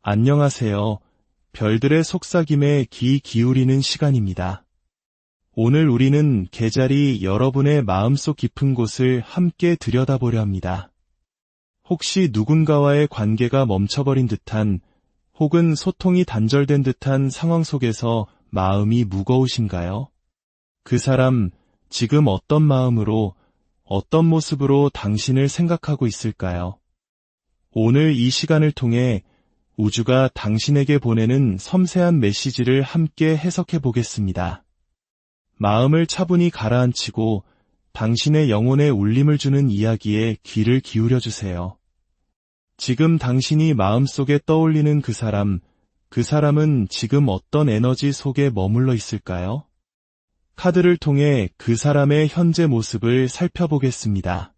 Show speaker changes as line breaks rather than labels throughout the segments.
안녕하세요. 별들의 속삭임에 귀 기울이는 시간입니다. 오늘 우리는 계절이 여러분의 마음속 깊은 곳을 함께 들여다보려 합니다. 혹시 누군가와의 관계가 멈춰버린 듯한 혹은 소통이 단절된 듯한 상황 속에서 마음이 무거우신가요? 그 사람, 지금 어떤 마음으로, 어떤 모습으로 당신을 생각하고 있을까요? 오늘 이 시간을 통해 우주가 당신에게 보내는 섬세한 메시지를 함께 해석해 보겠습니다. 마음을 차분히 가라앉히고 당신의 영혼에 울림을 주는 이야기에 귀를 기울여 주세요. 지금 당신이 마음속에 떠올리는 그 사람은 지금 어떤 에너지 속에 머물러 있을까요? 카드를 통해 그 사람의 현재 모습을 살펴보겠습니다.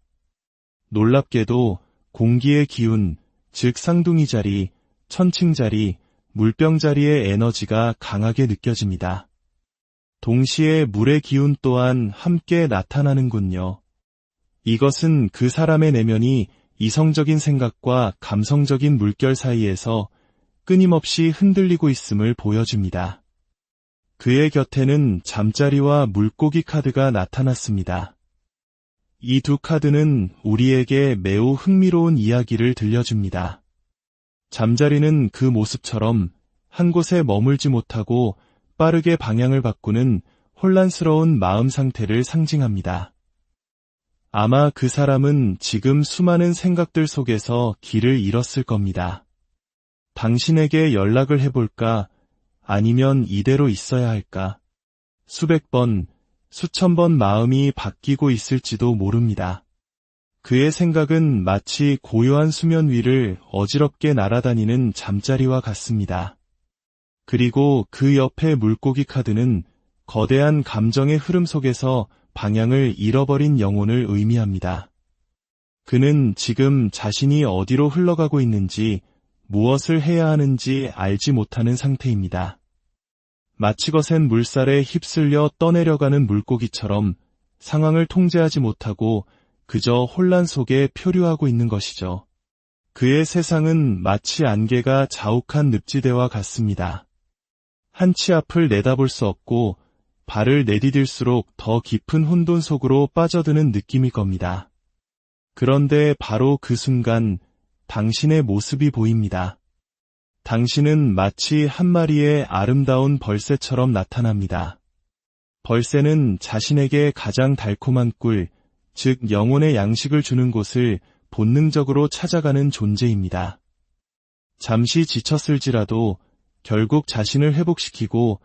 놀랍게도 공기의 기운, 즉 쌍둥이 자리, 천칭 자리, 물병 자리의 에너지가 강하게 느껴집니다. 동시에 물의 기운 또한 함께 나타나는군요. 이것은 그 사람의 내면이 이성적인 생각과 감성적인 물결 사이에서 끊임없이 흔들리고 있음을 보여줍니다. 그의 곁에는 잠자리와 물고기 카드가 나타났습니다. 이 두 카드는 우리에게 매우 흥미로운 이야기를 들려줍니다. 잠자리는 그 모습처럼 한 곳에 머물지 못하고 빠르게 방향을 바꾸는 혼란스러운 마음 상태를 상징합니다. 아마 그 사람은 지금 수많은 생각들 속에서 길을 잃었을 겁니다. 당신에게 연락을 해볼까? 아니면 이대로 있어야 할까? 수백 번, 수천 번 마음이 바뀌고 있을지도 모릅니다. 그의 생각은 마치 고요한 수면 위를 어지럽게 날아다니는 잠자리와 같습니다. 그리고 그 옆에 물고기 카드는 거대한 감정의 흐름 속에서 방향을 잃어버린 영혼을 의미합니다. 그는 지금 자신이 어디로 흘러가고 있는지, 무엇을 해야 하는지 알지 못하는 상태입니다. 마치 거센 물살에 휩쓸려 떠내려가는 물고기처럼 상황을 통제하지 못하고 그저 혼란 속에 표류하고 있는 것이죠. 그의 세상은 마치 안개가 자욱한 늪지대와 같습니다. 한치 앞을 내다볼 수 없고 발을 내디딜수록 더 깊은 혼돈 속으로 빠져드는 느낌일 겁니다. 그런데 바로 그 순간 당신의 모습이 보입니다. 당신은 마치 한 마리의 아름다운 벌새처럼 나타납니다. 벌새는 자신에게 가장 달콤한 꿀, 즉 영혼의 양식을 주는 곳을 본능적으로 찾아가는 존재입니다. 잠시 지쳤을지라도 결국 자신을 회복시키고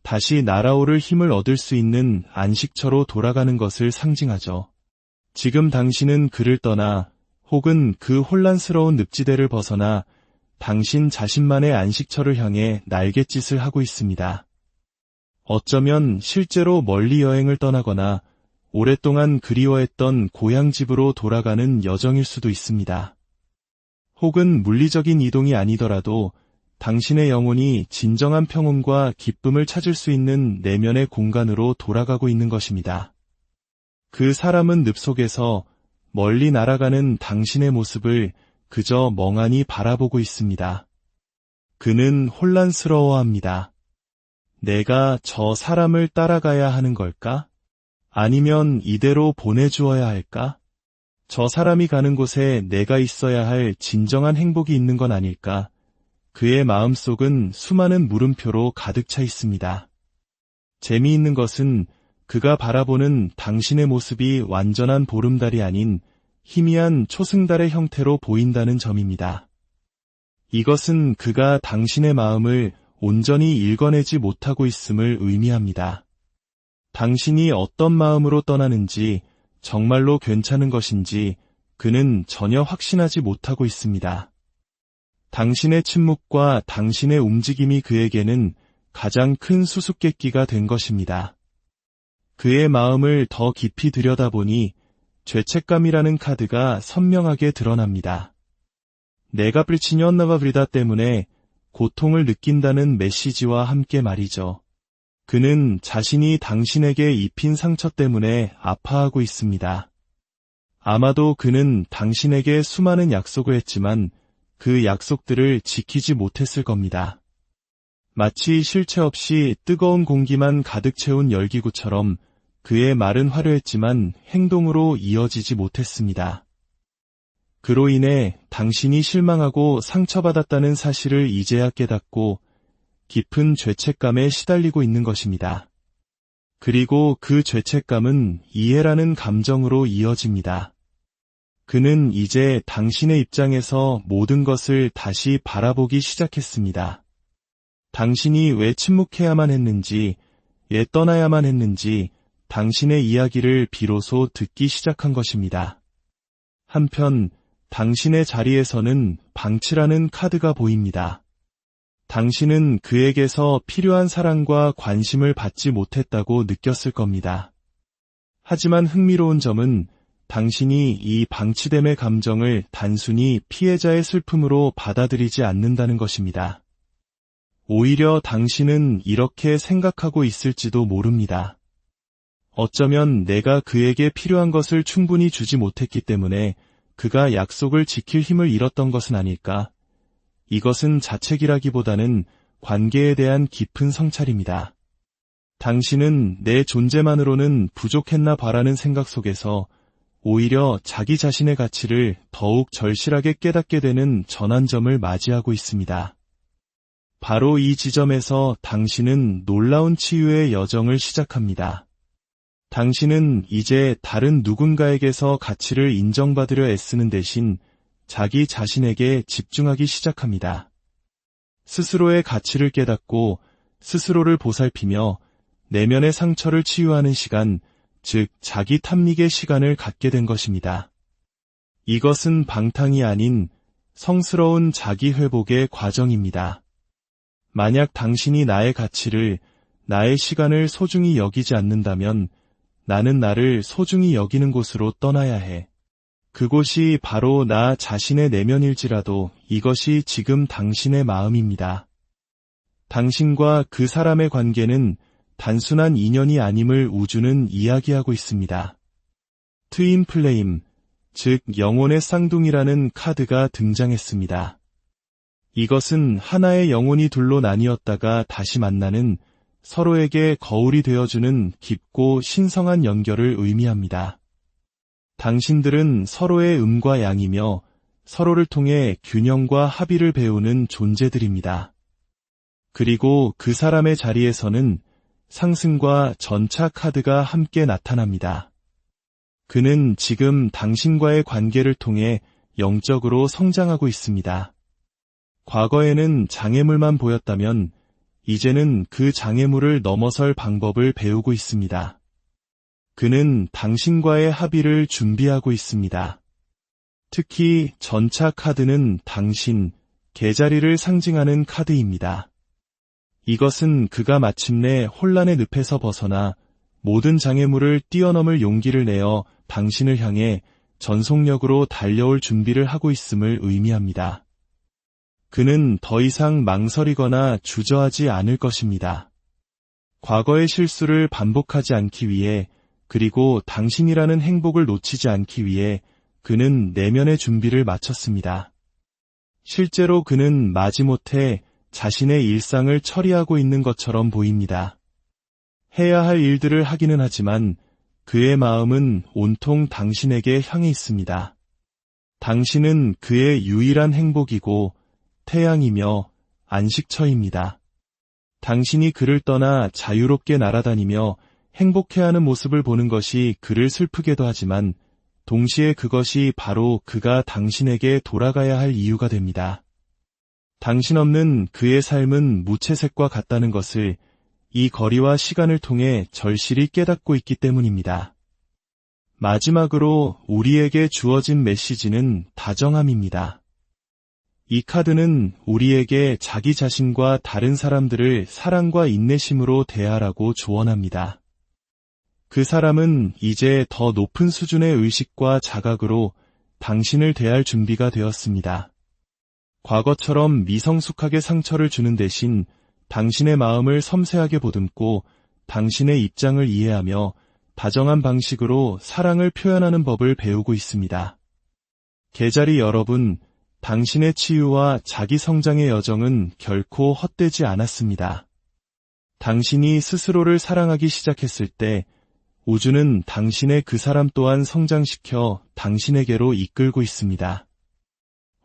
다시 날아오를 힘을 얻을 수 있는 안식처로 돌아가는 것을 상징하죠. 지금 당신은 그를 떠나 혹은 그 혼란스러운 늪지대를 벗어나 당신 자신만의 안식처를 향해 날갯짓을 하고 있습니다. 어쩌면 실제로 멀리 여행을 떠나거나 오랫동안 그리워했던 고향집으로 돌아가는 여정일 수도 있습니다. 혹은 물리적인 이동이 아니더라도 당신의 영혼이 진정한 평온과 기쁨을 찾을 수 있는 내면의 공간으로 돌아가고 있는 것입니다. 그 사람은 늪 속에서 멀리 날아가는 당신의 모습을 그저 멍하니 바라보고 있습니다. 그는 혼란스러워합니다. 내가 저 사람을 따라가야 하는 걸까? 아니면 이대로 보내주어야 할까? 저 사람이 가는 곳에 내가 있어야 할 진정한 행복이 있는 건 아닐까? 그의 마음속은 수많은 물음표로 가득 차 있습니다. 재미있는 것은 그가 바라보는 당신의 모습이 완전한 보름달이 아닌 희미한 초승달의 형태로 보인다는 점입니다. 이것은 그가 당신의 마음을 온전히 읽어내지 못하고 있음을 의미합니다. 당신이 어떤 마음으로 떠나는지, 정말로 괜찮은 것인지 그는 전혀 확신하지 못하고 있습니다. 당신의 침묵과 당신의 움직임이 그에게는 가장 큰 수수께끼가 된 것입니다. 그의 마음을 더 깊이 들여다보니 죄책감이라는 카드가 선명하게 드러납니다. 내가 프리치니언나가 브리다 때문에 고통을 느낀다는 메시지와 함께 말이죠. 그는 자신이 당신에게 입힌 상처 때문에 아파하고 있습니다. 아마도 그는 당신에게 수많은 약속을 했지만 그 약속들을 지키지 못했을 겁니다. 마치 실체 없이 뜨거운 공기만 가득 채운 열기구처럼 그의 말은 화려했지만 행동으로 이어지지 못했습니다. 그로 인해 당신이 실망하고 상처받았다는 사실을 이제야 깨닫고 깊은 죄책감에 시달리고 있는 것입니다. 그리고 그 죄책감은 이해라는 감정으로 이어집니다. 그는 이제 당신의 입장에서 모든 것을 다시 바라보기 시작했습니다. 당신이 왜 침묵해야만 했는지, 왜 떠나야만 했는지 당신의 이야기를 비로소 듣기 시작한 것입니다. 한편 당신의 자리에서는 방치라는 카드가 보입니다. 당신은 그에게서 필요한 사랑과 관심을 받지 못했다고 느꼈을 겁니다. 하지만 흥미로운 점은 당신이 이 방치됨의 감정을 단순히 피해자의 슬픔으로 받아들이지 않는다는 것입니다. 오히려 당신은 이렇게 생각하고 있을지도 모릅니다. 어쩌면 내가 그에게 필요한 것을 충분히 주지 못했기 때문에 그가 약속을 지킬 힘을 잃었던 것은 아닐까? 이것은 자책이라기보다는 관계에 대한 깊은 성찰입니다. 당신은 내 존재만으로는 부족했나 봐라는 생각 속에서 오히려 자기 자신의 가치를 더욱 절실하게 깨닫게 되는 전환점을 맞이하고 있습니다. 바로 이 지점에서 당신은 놀라운 치유의 여정을 시작합니다. 당신은 이제 다른 누군가에게서 가치를 인정받으려 애쓰는 대신 자기 자신에게 집중하기 시작합니다. 스스로의 가치를 깨닫고 스스로를 보살피며 내면의 상처를 치유하는 시간, 즉 자기 탐닉의 시간을 갖게 된 것입니다. 이것은 방탕이 아닌 성스러운 자기 회복의 과정입니다. 만약 당신이 나의 가치를, 나의 시간을 소중히 여기지 않는다면 나는 나를 소중히 여기는 곳으로 떠나야 해. 그곳이 바로 나 자신의 내면일지라도 이것이 지금 당신의 마음입니다. 당신과 그 사람의 관계는 단순한 인연이 아님을 우주는 이야기하고 있습니다. 트윈 플레임, 즉 영혼의 쌍둥이라는 카드가 등장했습니다. 이것은 하나의 영혼이 둘로 나뉘었다가 다시 만나는 서로에게 거울이 되어주는 깊고 신성한 연결을 의미합니다. 당신들은 서로의 음과 양이며 서로를 통해 균형과 합의를 배우는 존재들입니다. 그리고 그 사람의 자리에서는 상승과 전차 카드가 함께 나타납니다. 그는 지금 당신과의 관계를 통해 영적으로 성장하고 있습니다. 과거에는 장애물만 보였다면 이제는 그 장애물을 넘어설 방법을 배우고 있습니다. 그는 당신과의 합의를 준비하고 있습니다. 특히 전차 카드는 당신, 개자리를 상징하는 카드입니다. 이것은 그가 마침내 혼란의 늪에서 벗어나 모든 장애물을 뛰어넘을 용기를 내어 당신을 향해 전속력으로 달려올 준비를 하고 있음을 의미합니다. 그는 더 이상 망설이거나 주저하지 않을 것입니다. 과거의 실수를 반복하지 않기 위해 그리고 당신이라는 행복을 놓치지 않기 위해 그는 내면의 준비를 마쳤습니다. 실제로 그는 마지못해 자신의 일상을 처리하고 있는 것처럼 보입니다. 해야 할 일들을 하기는 하지만 그의 마음은 온통 당신에게 향해 있습니다. 당신은 그의 유일한 행복이고 태양이며 안식처입니다. 당신이 그를 떠나 자유롭게 날아다니며 행복해하는 모습을 보는 것이 그를 슬프게도 하지만 동시에 그것이 바로 그가 당신에게 돌아가야 할 이유가 됩니다. 당신 없는 그의 삶은 무채색과 같다는 것을 이 거리와 시간을 통해 절실히 깨닫고 있기 때문입니다. 마지막으로 우리에게 주어진 메시지는 다정함입니다. 이 카드는 우리에게 자기 자신과 다른 사람들을 사랑과 인내심으로 대하라고 조언합니다. 그 사람은 이제 더 높은 수준의 의식과 자각으로 당신을 대할 준비가 되었습니다. 과거처럼 미성숙하게 상처를 주는 대신 당신의 마음을 섬세하게 보듬고 당신의 입장을 이해하며 다정한 방식으로 사랑을 표현하는 법을 배우고 있습니다. 개자리 여러분, 당신의 치유와 자기 성장의 여정은 결코 헛되지 않았습니다. 당신이 스스로를 사랑하기 시작했을 때 우주는 당신의 그 사람 또한 성장시켜 당신에게로 이끌고 있습니다.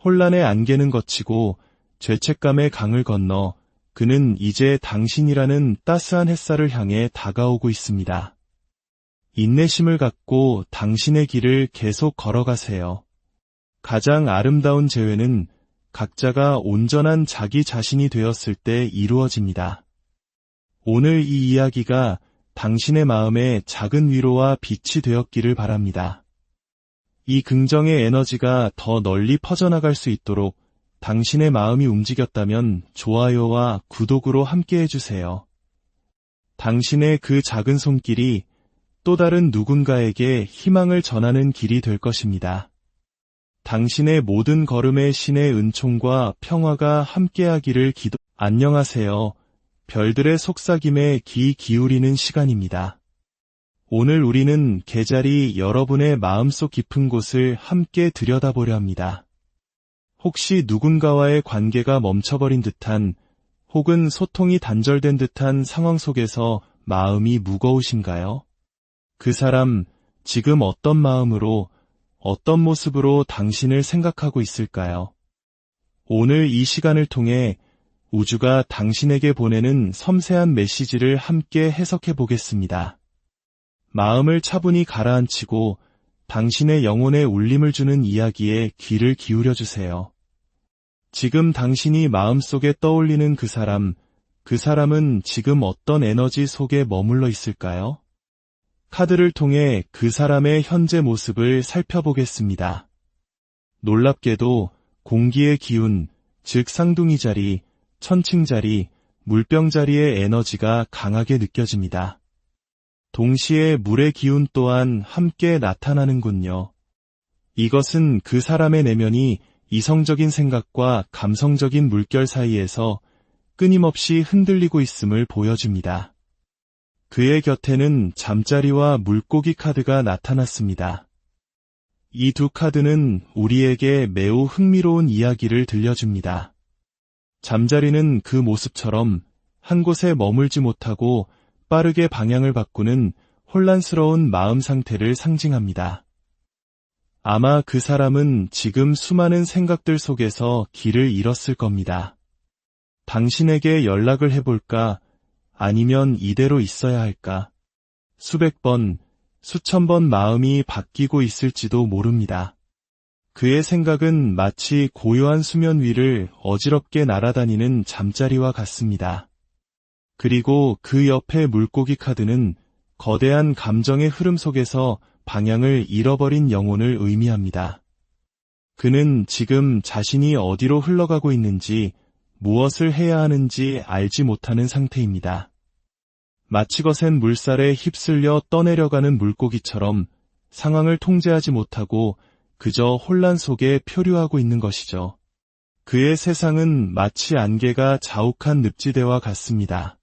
혼란의 안개는 거치고 죄책감의 강을 건너 그는 이제 당신이라는 따스한 햇살을 향해 다가오고 있습니다. 인내심을 갖고 당신의 길을 계속 걸어가세요. 가장 아름다운 재회는 각자가 온전한 자기 자신이 되었을 때 이루어집니다. 오늘 이 이야기가 당신의 마음에 작은 위로와 빛이 되었기를 바랍니다. 이 긍정의 에너지가 더 널리 퍼져나갈 수 있도록 당신의 마음이 움직였다면 좋아요와 구독으로 함께 해주세요. 당신의 그 작은 손길이 또 다른 누군가에게 희망을 전하는 길이 될 것입니다. 당신의 모든 걸음에 신의 은총과 평화가 함께하기를 안녕하세요. 별들의 속삭임에 귀 기울이는 시간입니다. 오늘 우리는 계절이 여러분의 마음속 깊은 곳을 함께 들여다보려 합니다. 혹시 누군가와의 관계가 멈춰버린 듯한 혹은 소통이 단절된 듯한 상황 속에서 마음이 무거우신가요? 그 사람 지금 어떤 마음으로 어떤 모습으로 당신을 생각하고 있을까요? 오늘 이 시간을 통해 우주가 당신에게 보내는 섬세한 메시지를 함께 해석해 보겠습니다. 마음을 차분히 가라앉히고 당신의 영혼에 울림을 주는 이야기에 귀를 기울여 주세요. 지금 당신이 마음속에 떠올리는 그 사람은 지금 어떤 에너지 속에 머물러 있을까요? 카드를 통해 그 사람의 현재 모습을 살펴보겠습니다. 놀랍게도 공기의 기운, 즉 쌍둥이 자리, 천칭 자리, 물병 자리의 에너지가 강하게 느껴집니다. 동시에 물의 기운 또한 함께 나타나는군요. 이것은 그 사람의 내면이 이성적인 생각과 감성적인 물결 사이에서 끊임없이 흔들리고 있음을 보여줍니다. 그의 곁에는 잠자리와 물고기 카드가 나타났습니다. 이 두 카드는 우리에게 매우 흥미로운 이야기를 들려줍니다. 잠자리는 그 모습처럼 한 곳에 머물지 못하고 빠르게 방향을 바꾸는 혼란스러운 마음 상태를 상징합니다. 아마 그 사람은 지금 수많은 생각들 속에서 길을 잃었을 겁니다. 당신에게 연락을 해볼까? 아니면 이대로 있어야 할까? 수백 번, 수천 번 마음이 바뀌고 있을지도 모릅니다. 그의 생각은 마치 고요한 수면 위를 어지럽게 날아다니는 잠자리와 같습니다. 그리고 그 옆에 물고기 카드는 거대한 감정의 흐름 속에서 방향을 잃어버린 영혼을 의미합니다. 그는 지금 자신이 어디로 흘러가고 있는지, 무엇을 해야 하는지 알지 못하는 상태입니다. 마치 거센 물살에 휩쓸려 떠내려가는 물고기처럼 상황을 통제하지 못하고 그저 혼란 속에 표류하고 있는 것이죠. 그의 세상은 마치 안개가 자욱한 늪지대와 같습니다.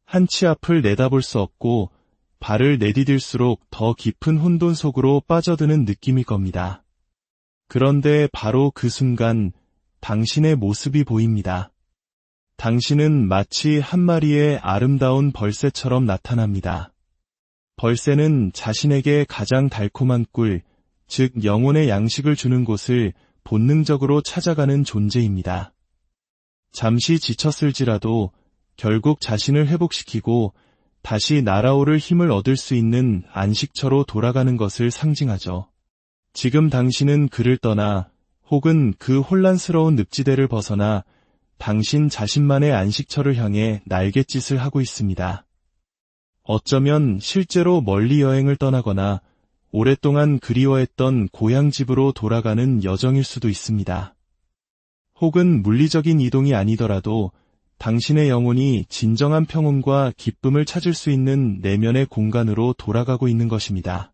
한치 앞을 내다볼 수 없고 발을 내디딜수록 더 깊은 혼돈 속으로 빠져드는 느낌일 겁니다. 그런데 바로 그 순간 당신의 모습이 보입니다. 당신은 마치 한 마리의 아름다운 벌새처럼 나타납니다. 벌새는 자신에게 가장 달콤한 꿀, 즉 영혼의 양식을 주는 곳을 본능적으로 찾아가는 존재입니다. 잠시 지쳤을지라도 결국 자신을 회복시키고 다시 날아오를 힘을 얻을 수 있는 안식처로 돌아가는 것을 상징하죠. 지금 당신은 그를 떠나 혹은 그 혼란스러운 늪지대를 벗어나 당신 자신만의 안식처를 향해 날갯짓을 하고 있습니다. 어쩌면 실제로 멀리 여행을 떠나거나 오랫동안 그리워했던 고향집으로 돌아가는 여정일 수도 있습니다. 혹은 물리적인 이동이 아니더라도 당신의 영혼이 진정한 평온과 기쁨을 찾을 수 있는 내면의 공간으로 돌아가고 있는 것입니다.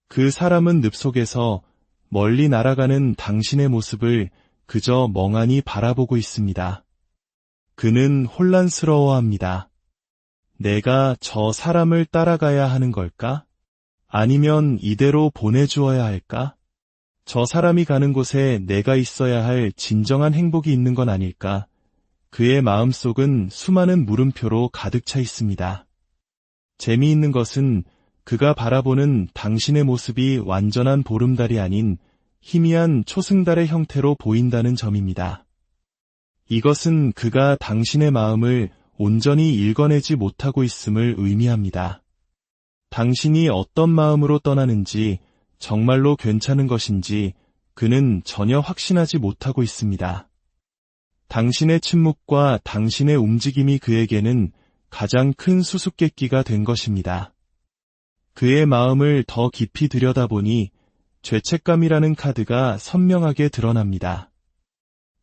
그 사람은 늪 속에서 멀리 날아가는 당신의 모습을 그저 멍하니 바라보고 있습니다. 그는 혼란스러워합니다. 내가 저 사람을 따라가야 하는 걸까? 아니면 이대로 보내주어야 할까? 저 사람이 가는 곳에 내가 있어야 할 진정한 행복이 있는 건 아닐까? 그의 마음속은 수많은 물음표로 가득 차 있습니다. 재미있는 것은 그가 바라보는 당신의 모습이 완전한 보름달이 아닌 희미한 초승달의 형태로 보인다는 점입니다. 이것은 그가 당신의 마음을 온전히 읽어내지 못하고 있음을 의미합니다. 당신이 어떤 마음으로 떠나는지, 정말로 괜찮은 것인지 그는 전혀 확신하지 못하고 있습니다. 당신의 침묵과 당신의 움직임이 그에게는 가장 큰 수수께끼가 된 것입니다. 그의 마음을 더 깊이 들여다보니 죄책감이라는 카드가 선명하게 드러납니다.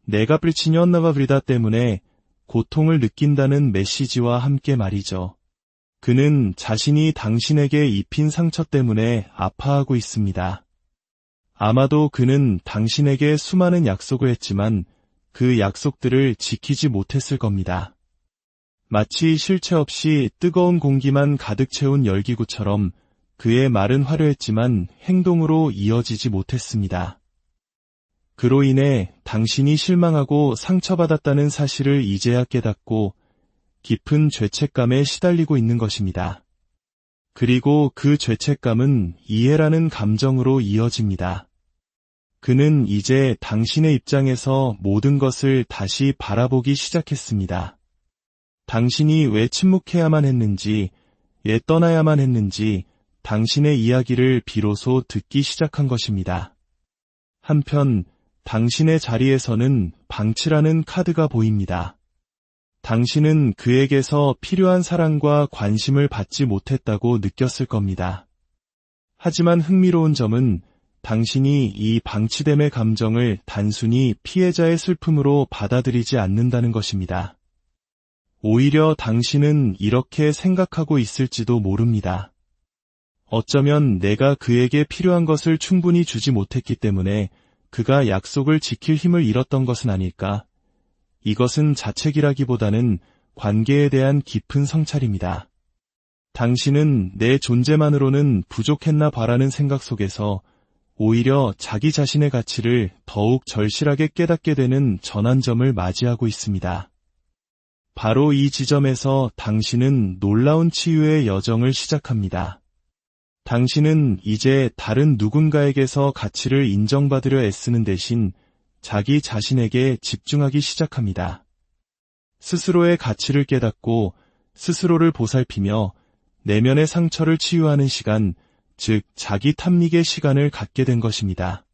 내가 불치녀나가 브리다 때문에 고통을 느낀다는 메시지와 함께 말이죠. 그는 자신이 당신에게 입힌 상처 때문에 아파하고 있습니다. 아마도 그는 당신에게 수많은 약속을 했지만 그 약속들을 지키지 못했을 겁니다. 마치 실체 없이 뜨거운 공기만 가득 채운 열기구처럼 그의 말은 화려했지만 행동으로 이어지지 못했습니다. 그로 인해 당신이 실망하고 상처받았다는 사실을 이제야 깨닫고 깊은 죄책감에 시달리고 있는 것입니다. 그리고 그 죄책감은 이해라는 감정으로 이어집니다. 그는 이제 당신의 입장에서 모든 것을 다시 바라보기 시작했습니다. 당신이 왜 침묵해야만 했는지, 왜 떠나야만 했는지 당신의 이야기를 비로소 듣기 시작한 것입니다. 한편 당신의 자리에서는 방치라는 카드가 보입니다. 당신은 그에게서 필요한 사랑과 관심을 받지 못했다고 느꼈을 겁니다. 하지만 흥미로운 점은 당신이 이 방치됨의 감정을 단순히 피해자의 슬픔으로 받아들이지 않는다는 것입니다. 오히려 당신은 이렇게 생각하고 있을지도 모릅니다. 어쩌면 내가 그에게 필요한 것을 충분히 주지 못했기 때문에 그가 약속을 지킬 힘을 잃었던 것은 아닐까? 이것은 자책이라기보다는 관계에 대한 깊은 성찰입니다. 당신은 내 존재만으로는 부족했나 봐라는 생각 속에서 오히려 자기 자신의 가치를 더욱 절실하게 깨닫게 되는 전환점을 맞이하고 있습니다. 바로 이 지점에서 당신은 놀라운 치유의 여정을 시작합니다. 당신은 이제 다른 누군가에게서 가치를 인정받으려 애쓰는 대신 자기 자신에게 집중하기 시작합니다. 스스로의 가치를 깨닫고 스스로를 보살피며 내면의 상처를 치유하는 시간, 즉 자기 탐닉의 시간을 갖게 된 것입니다.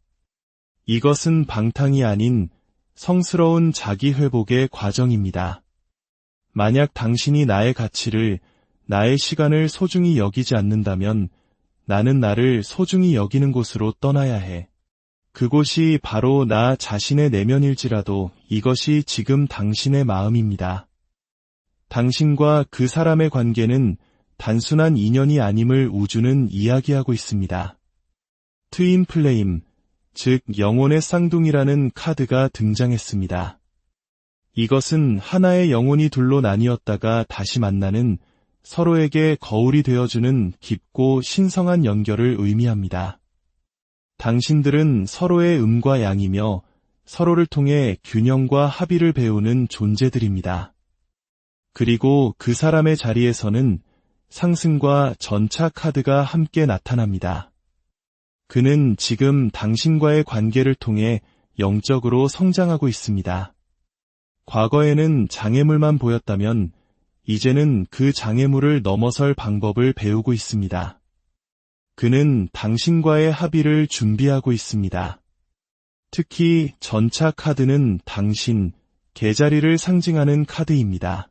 이것은 방탕이 아닌 성스러운 자기 회복의 과정입니다. 만약 당신이 나의 가치를, 나의 시간을 소중히 여기지 않는다면 나는 나를 소중히 여기는 곳으로 떠나야 해. 그곳이 바로 나 자신의 내면일지라도 이것이 지금 당신의 마음입니다. 당신과 그 사람의 관계는 단순한 인연이 아님을 우주는 이야기하고 있습니다. 트윈 플레임, 즉 영혼의 쌍둥이라는 카드가 등장했습니다. 이것은 하나의 영혼이 둘로 나뉘었다가 다시 만나는 서로에게 거울이 되어주는 깊고 신성한 연결을 의미합니다. 당신들은 서로의 음과 양이며 서로를 통해 균형과 합의를 배우는 존재들입니다. 그리고 그 사람의 자리에서는 상승과 전차 카드가 함께 나타납니다. 그는 지금 당신과의 관계를 통해 영적으로 성장하고 있습니다. 과거에는 장애물만 보였다면 이제는 그 장애물을 넘어설 방법을 배우고 있습니다. 그는 당신과의 합의를 준비하고 있습니다. 특히 전차 카드는 당신, 개자리를 상징하는 카드입니다.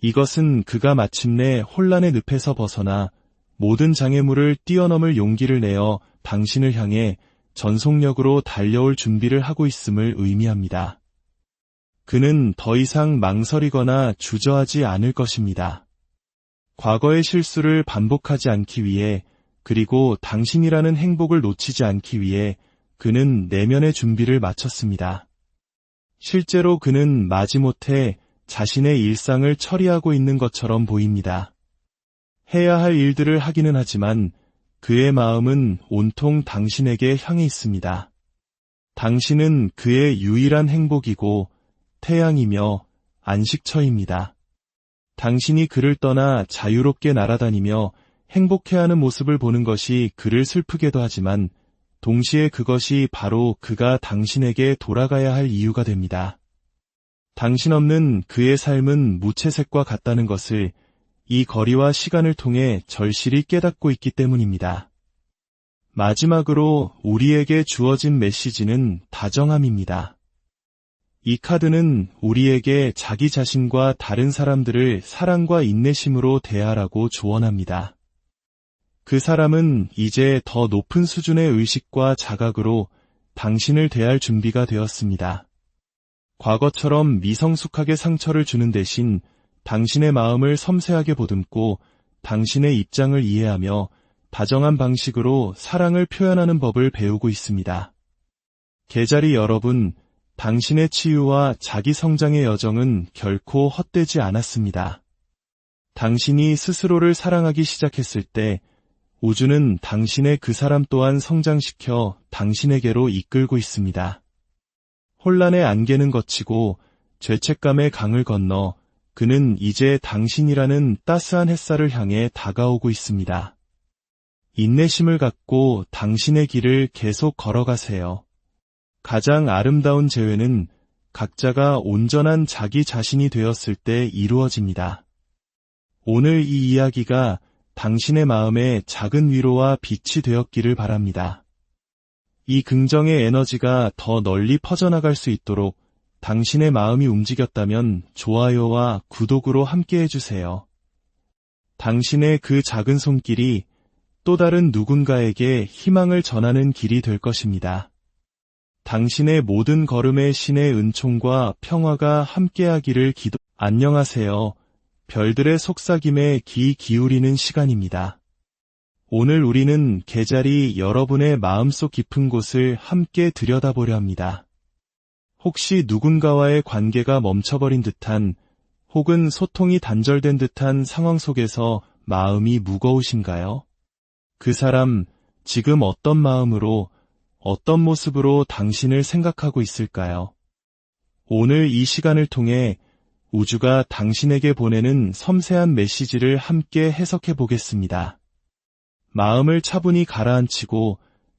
이것은 그가 마침내 혼란의 늪에서 벗어나 모든 장애물을 뛰어넘을 용기를 내어 당신을 향해 전속력으로 달려올 준비를 하고 있음을 의미합니다. 그는 더 이상 망설이거나 주저하지 않을 것입니다. 과거의 실수를 반복하지 않기 위해 그리고 당신이라는 행복을 놓치지 않기 위해 그는 내면의 준비를 마쳤습니다. 실제로 그는 마지못해 자신의 일상을 처리하고 있는 것처럼 보입니다. 해야 할 일들을 하기는 하지만 그의 마음은 온통 당신에게 향해 있습니다. 당신은 그의 유일한 행복이고 태양이며 안식처입니다. 당신이 그를 떠나 자유롭게 날아다니며 행복해하는 모습을 보는 것이 그를 슬프게도 하지만 동시에 그것이 바로 그가 당신에게 돌아가야 할 이유가 됩니다. 당신 없는 그의 삶은 무채색과 같다는 것을 이 거리와 시간을 통해 절실히 깨닫고 있기 때문입니다. 마지막으로 우리에게 주어진 메시지는 다정함입니다. 이 카드는 우리에게 자기 자신과 다른 사람들을 사랑과 인내심으로 대하라고 조언합니다. 그 사람은 이제 더 높은 수준의 의식과 자각으로 당신을 대할 준비가 되었습니다. 과거처럼 미성숙하게 상처를 주는 대신 당신의 마음을 섬세하게 보듬고 당신의 입장을 이해하며 다정한 방식으로 사랑을 표현하는 법을 배우고 있습니다. 개자리 여러분, 당신의 치유와 자기 성장의 여정은 결코 헛되지 않았습니다. 당신이 스스로를 사랑하기 시작했을 때 우주는 당신의 그 사람 또한 성장시켜 당신에게로 이끌고 있습니다. 혼란의 안개는 걷히고 죄책감의 강을 건너 그는 이제 당신이라는 따스한 햇살을 향해 다가오고 있습니다. 인내심을 갖고 당신의 길을 계속 걸어가세요. 가장 아름다운 재회는 각자가 온전한 자기 자신이 되었을 때 이루어집니다. 오늘 이 이야기가 당신의 마음에 작은 위로와 빛이 되었기를 바랍니다. 이 긍정의 에너지가 더 널리 퍼져나갈 수 있도록 당신의 마음이 움직였다면 좋아요와 구독으로 함께 해주세요. 당신의 그 작은 손길이 또 다른 누군가에게 희망을 전하는 길이 될 것입니다. 당신의 모든 걸음에 신의 은총과 평화가 함께하기를 안녕하세요. 별들의 속삭임에 귀 기울이는 시간입니다. 오늘 우리는 개자리 여러분의 마음속 깊은 곳을 함께 들여다보려 합니다. 혹시 누군가와의 관계가 멈춰버린 듯한 혹은 소통이 단절된 듯한 상황 속에서 마음이 무거우신가요? 그 사람, 지금 어떤 마음으로, 어떤 모습으로 당신을 생각하고 있을까요? 오늘 이 시간을 통해 우주가 당신에게 보내는 섬세한 메시지를 함께 해석해 보겠습니다. 마음을 차분히 가라앉히고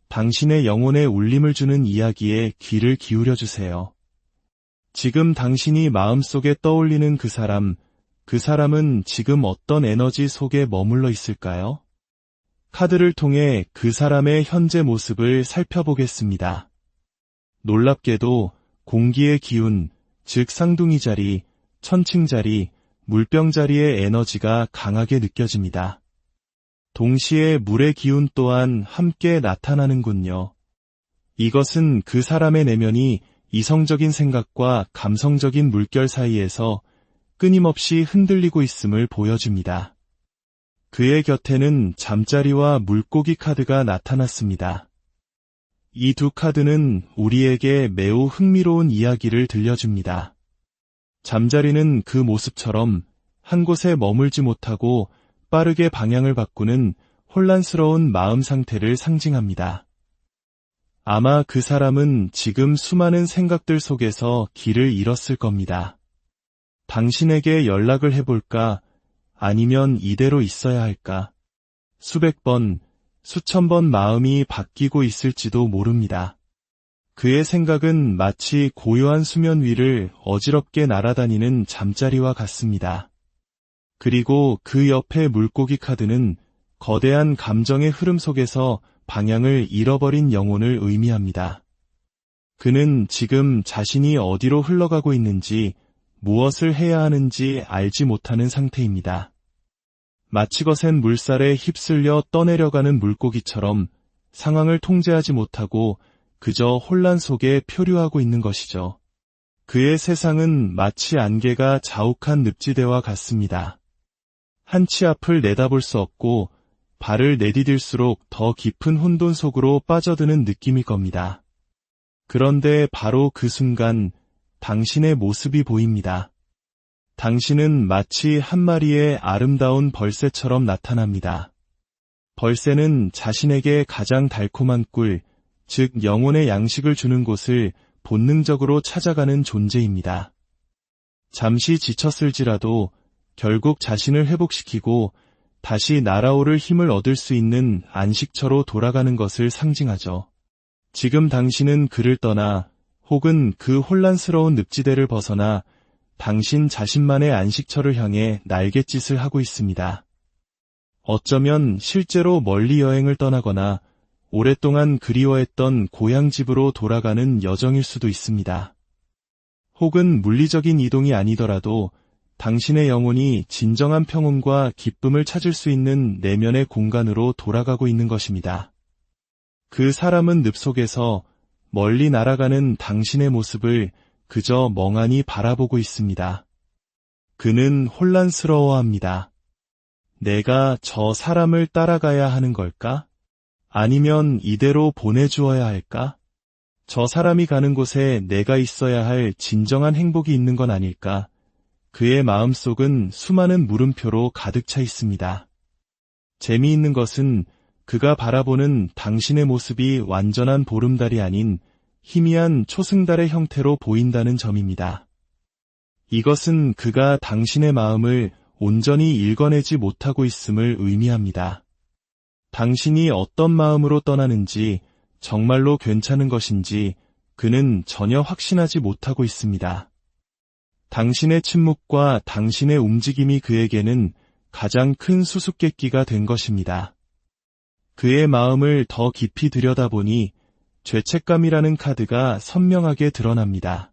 당신의 영혼에 울림을 주는 이야기에 귀를 기울여 주세요. 지금 당신이 마음속에 떠올리는 그 사람은 지금 어떤 에너지 속에 머물러 있을까요? 카드를 통해 그 사람의 현재 모습을 살펴보겠습니다. 놀랍게도 공기의 기운, 즉 쌍둥이 자리, 천칭 자리, 물병 자리의 에너지가 강하게 느껴집니다. 동시에 물의 기운 또한 함께 나타나는군요. 이것은 그 사람의 내면이 이성적인 생각과 감성적인 물결 사이에서 끊임없이 흔들리고 있음을 보여줍니다. 그의 곁에는 잠자리와 물고기 카드가 나타났습니다. 이 두 카드는 우리에게 매우 흥미로운 이야기를 들려줍니다. 잠자리는 그 모습처럼 한 곳에 머물지 못하고 빠르게 방향을 바꾸는 혼란스러운 마음 상태를 상징합니다. 아마 그 사람은 지금 수많은 생각들 속에서 길을 잃었을 겁니다. 당신에게 연락을 해볼까? 아니면 이대로 있어야 할까? 수백 번, 수천 번 마음이 바뀌고 있을지도 모릅니다. 그의 생각은 마치 고요한 수면 위를 어지럽게 날아다니는 잠자리와 같습니다. 그리고 그 옆에 물고기 카드는 거대한 감정의 흐름 속에서 방향을 잃어버린 영혼을 의미합니다. 그는 지금 자신이 어디로 흘러가고 있는지, 무엇을 해야 하는지 알지 못하는 상태입니다. 마치 거센 물살에 휩쓸려 떠내려가는 물고기처럼 상황을 통제하지 못하고 그저 혼란 속에 표류하고 있는 것이죠. 그의 세상은 마치 안개가 자욱한 늪지대와 같습니다. 한치 앞을 내다볼 수 없고 발을 내디딜수록 더 깊은 혼돈 속으로 빠져드는 느낌일 겁니다. 그런데 바로 그 순간 당신의 모습이 보입니다. 당신은 마치 한 마리의 아름다운 벌새처럼 나타납니다. 벌새는 자신에게 가장 달콤한 꿀, 즉 영혼의 양식을 주는 곳을 본능적으로 찾아가는 존재입니다. 잠시 지쳤을지라도 결국 자신을 회복시키고 다시 날아오를 힘을 얻을 수 있는 안식처로 돌아가는 것을 상징하죠. 지금 당신은 그를 떠나 혹은 그 혼란스러운 늪지대를 벗어나 당신 자신만의 안식처를 향해 날갯짓을 하고 있습니다. 어쩌면 실제로 멀리 여행을 떠나거나 오랫동안 그리워했던 고향집으로 돌아가는 여정일 수도 있습니다. 혹은 물리적인 이동이 아니더라도 당신의 영혼이 진정한 평온과 기쁨을 찾을 수 있는 내면의 공간으로 돌아가고 있는 것입니다. 그 사람은 늪 속에서 멀리 날아가는 당신의 모습을 그저 멍하니 바라보고 있습니다. 그는 혼란스러워합니다. 내가 저 사람을 따라가야 하는 걸까? 아니면 이대로 보내주어야 할까? 저 사람이 가는 곳에 내가 있어야 할 진정한 행복이 있는 건 아닐까? 그의 마음속은 수많은 물음표로 가득 차 있습니다. 재미있는 것은 그가 바라보는 당신의 모습이 완전한 보름달이 아닌 희미한 초승달의 형태로 보인다는 점입니다. 이것은 그가 당신의 마음을 온전히 읽어내지 못하고 있음을 의미합니다. 당신이 어떤 마음으로 떠나는지, 정말로 괜찮은 것인지 그는 전혀 확신하지 못하고 있습니다. 당신의 침묵과 당신의 움직임이 그에게는 가장 큰 수수께끼가 된 것입니다. 그의 마음을 더 깊이 들여다보니 죄책감이라는 카드가 선명하게 드러납니다.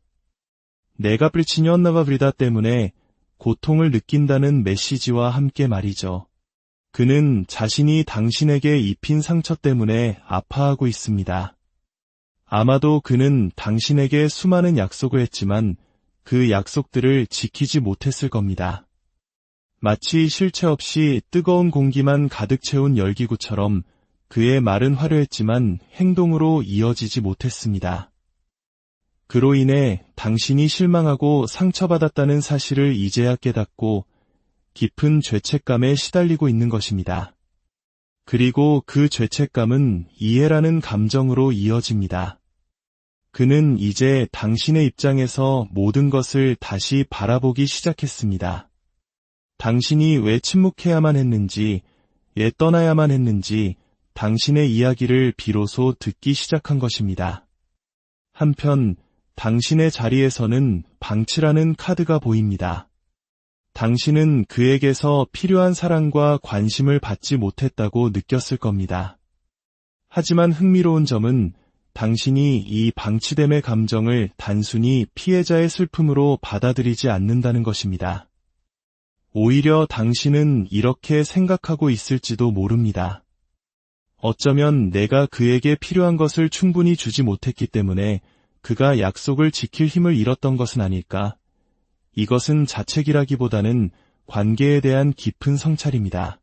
내가 불치녀나가 브리다 때문에 고통을 느낀다는 메시지와 함께 말이죠. 그는 자신이 당신에게 입힌 상처 때문에 아파하고 있습니다. 아마도 그는 당신에게 수많은 약속을 했지만 그 약속들을 지키지 못했을 겁니다. 마치 실체 없이 뜨거운 공기만 가득 채운 열기구처럼 그의 말은 화려했지만 행동으로 이어지지 못했습니다. 그로 인해 당신이 실망하고 상처받았다는 사실을 이제야 깨닫고 깊은 죄책감에 시달리고 있는 것입니다. 그리고 그 죄책감은 이해라는 감정으로 이어집니다. 그는 이제 당신의 입장에서 모든 것을 다시 바라보기 시작했습니다. 당신이 왜 침묵해야만 했는지, 왜 떠나야만 했는지 당신의 이야기를 비로소 듣기 시작한 것입니다. 한편 당신의 자리에서는 방치라는 카드가 보입니다. 당신은 그에게서 필요한 사랑과 관심을 받지 못했다고 느꼈을 겁니다. 하지만 흥미로운 점은 당신이 이 방치됨의 감정을 단순히 피해자의 슬픔으로 받아들이지 않는다는 것입니다. 오히려 당신은 이렇게 생각하고 있을지도 모릅니다. 어쩌면 내가 그에게 필요한 것을 충분히 주지 못했기 때문에 그가 약속을 지킬 힘을 잃었던 것은 아닐까? 이것은 자책이라기보다는 관계에 대한 깊은 성찰입니다.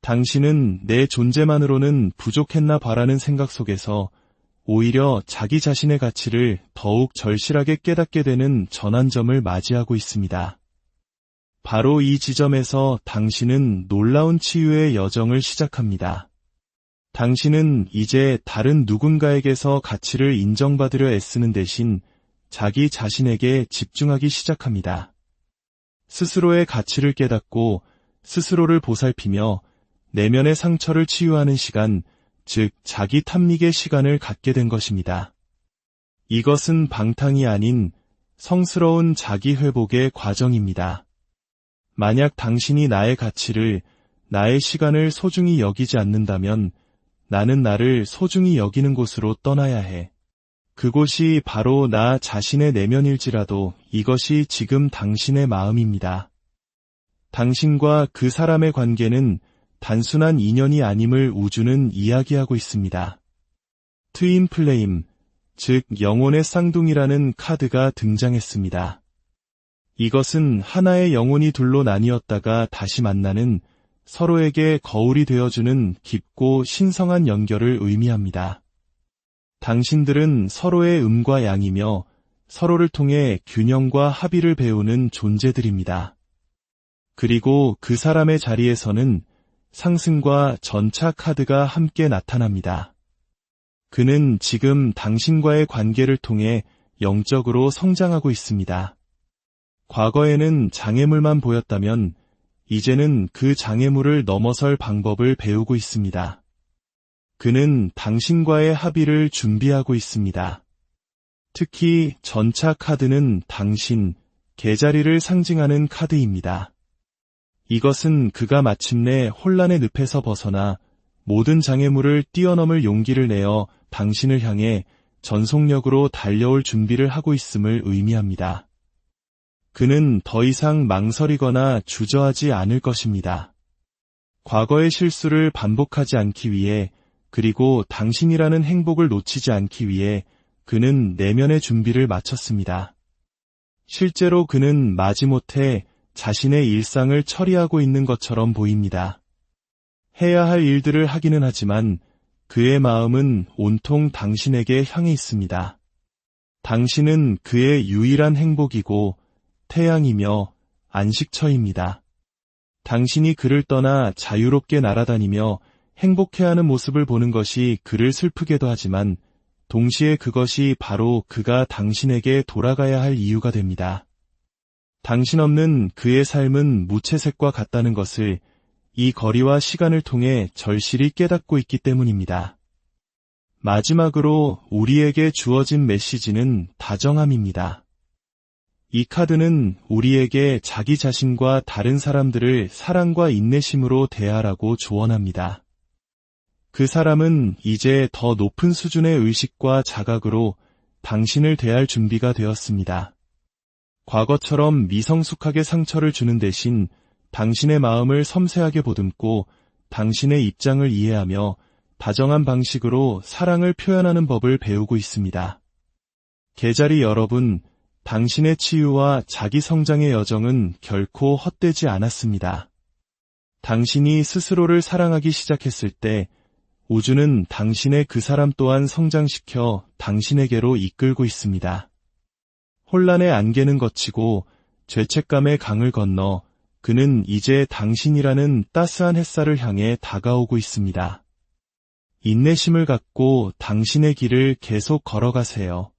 당신은 내 존재만으로는 부족했나 봐라는 생각 속에서 오히려 자기 자신의 가치를 더욱 절실하게 깨닫게 되는 전환점을 맞이하고 있습니다. 바로 이 지점에서 당신은 놀라운 치유의 여정을 시작합니다. 당신은 이제 다른 누군가에게서 가치를 인정받으려 애쓰는 대신 자기 자신에게 집중하기 시작합니다. 스스로의 가치를 깨닫고 스스로를 보살피며 내면의 상처를 치유하는 시간, 즉 자기 탐닉의 시간을 갖게 된 것입니다. 이것은 방탕이 아닌 성스러운 자기 회복의 과정입니다. 만약 당신이 나의 가치를, 나의 시간을 소중히 여기지 않는다면 나는 나를 소중히 여기는 곳으로 떠나야 해. 그곳이 바로 나 자신의 내면일지라도 이것이 지금 당신의 마음입니다. 당신과 그 사람의 관계는 단순한 인연이 아님을 우주는 이야기하고 있습니다. 트윈 플레임, 즉 영혼의 쌍둥이라는 카드가 등장했습니다. 이것은 하나의 영혼이 둘로 나뉘었다가 다시 만나는 서로에게 거울이 되어주는 깊고 신성한 연결을 의미합니다. 당신들은 서로의 음과 양이며 서로를 통해 균형과 합의를 배우는 존재들입니다. 그리고 그 사람의 자리에서는 상승과 전차 카드가 함께 나타납니다. 그는 지금 당신과의 관계를 통해 영적으로 성장하고 있습니다. 과거에는 장애물만 보였다면 이제는 그 장애물을 넘어설 방법을 배우고 있습니다. 그는 당신과의 합의를 준비하고 있습니다. 특히 전차 카드는 당신, 계자리를 상징하는 카드입니다. 이것은 그가 마침내 혼란의 늪에서 벗어나 모든 장애물을 뛰어넘을 용기를 내어 당신을 향해 전속력으로 달려올 준비를 하고 있음을 의미합니다. 그는 더 이상 망설이거나 주저하지 않을 것입니다. 과거의 실수를 반복하지 않기 위해 그리고 당신이라는 행복을 놓치지 않기 위해 그는 내면의 준비를 마쳤습니다. 실제로 그는 마지못해 자신의 일상을 처리하고 있는 것처럼 보입니다. 해야 할 일들을 하기는 하지만 그의 마음은 온통 당신에게 향해 있습니다. 당신은 그의 유일한 행복이고 태양이며 안식처입니다. 당신이 그를 떠나 자유롭게 날아다니며 행복해하는 모습을 보는 것이 그를 슬프게도 하지만 동시에 그것이 바로 그가 당신에게 돌아가야 할 이유가 됩니다. 당신 없는 그의 삶은 무채색과 같다는 것을 이 거리와 시간을 통해 절실히 깨닫고 있기 때문입니다. 마지막으로 우리에게 주어진 메시지는 다정함입니다. 이 카드는 우리에게 자기 자신과 다른 사람들을 사랑과 인내심으로 대하라고 조언합니다. 그 사람은 이제 더 높은 수준의 의식과 자각으로 당신을 대할 준비가 되었습니다. 과거처럼 미성숙하게 상처를 주는 대신 당신의 마음을 섬세하게 보듬고 당신의 입장을 이해하며 다정한 방식으로 사랑을 표현하는 법을 배우고 있습니다. 계자리 여러분, 당신의 치유와 자기 성장의 여정은 결코 헛되지 않았습니다. 당신이 스스로를 사랑하기 시작했을 때 우주는 당신의 그 사람 또한 성장시켜 당신에게로 이끌고 있습니다. 혼란의 안개는 거치고 죄책감의 강을 건너 그는 이제 당신이라는 따스한 햇살을 향해 다가오고 있습니다. 인내심을 갖고 당신의 길을 계속 걸어가세요.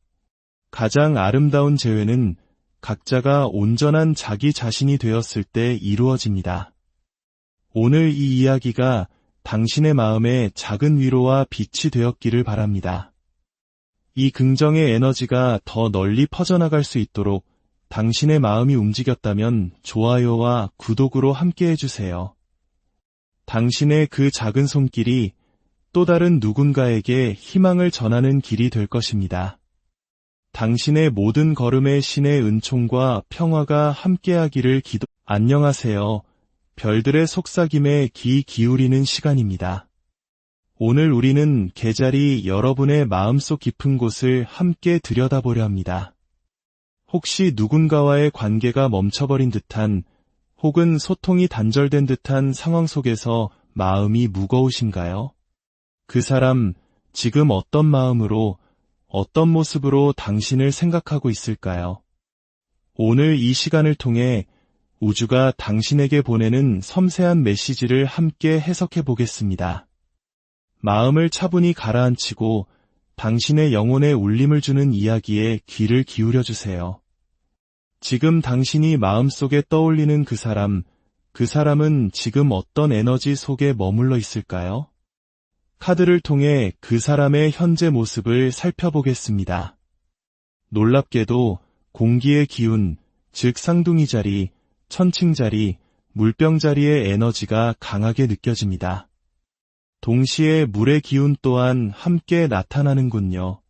가장 아름다운 재회는 각자가 온전한 자기 자신이 되었을 때 이루어집니다. 오늘 이 이야기가 당신의 마음에 작은 위로와 빛이 되었기를 바랍니다. 이 긍정의 에너지가 더 널리 퍼져나갈 수 있도록 당신의 마음이 움직였다면 좋아요와 구독으로 함께 해주세요. 당신의 그 작은 손길이 또 다른 누군가에게 희망을 전하는 길이 될 것입니다. 당신의 모든 걸음에 신의 은총과 평화가 함께하기를 안녕하세요. 별들의 속삭임에 귀 기울이는 시간입니다. 오늘 우리는 계자리 여러분의 마음속 깊은 곳을 함께 들여다보려 합니다. 혹시 누군가와의 관계가 멈춰버린 듯한 혹은 소통이 단절된 듯한 상황 속에서 마음이 무거우신가요? 그 사람, 지금 어떤 마음으로, 어떤 모습으로 당신을 생각하고 있을까요? 오늘 이 시간을 통해 우주가 당신에게 보내는 섬세한 메시지를 함께 해석해 보겠습니다. 마음을 차분히 가라앉히고 당신의 영혼에 울림을 주는 이야기에 귀를 기울여 주세요. 지금 당신이 마음속에 떠올리는 그 사람은 지금 어떤 에너지 속에 머물러 있을까요? 카드를 통해 그 사람의 현재 모습을 살펴보겠습니다. 놀랍게도 공기의 기운, 즉 쌍둥이 자리, 천칭 자리, 물병 자리의 에너지가 강하게 느껴집니다. 동시에 물의 기운 또한 함께 나타나는군요.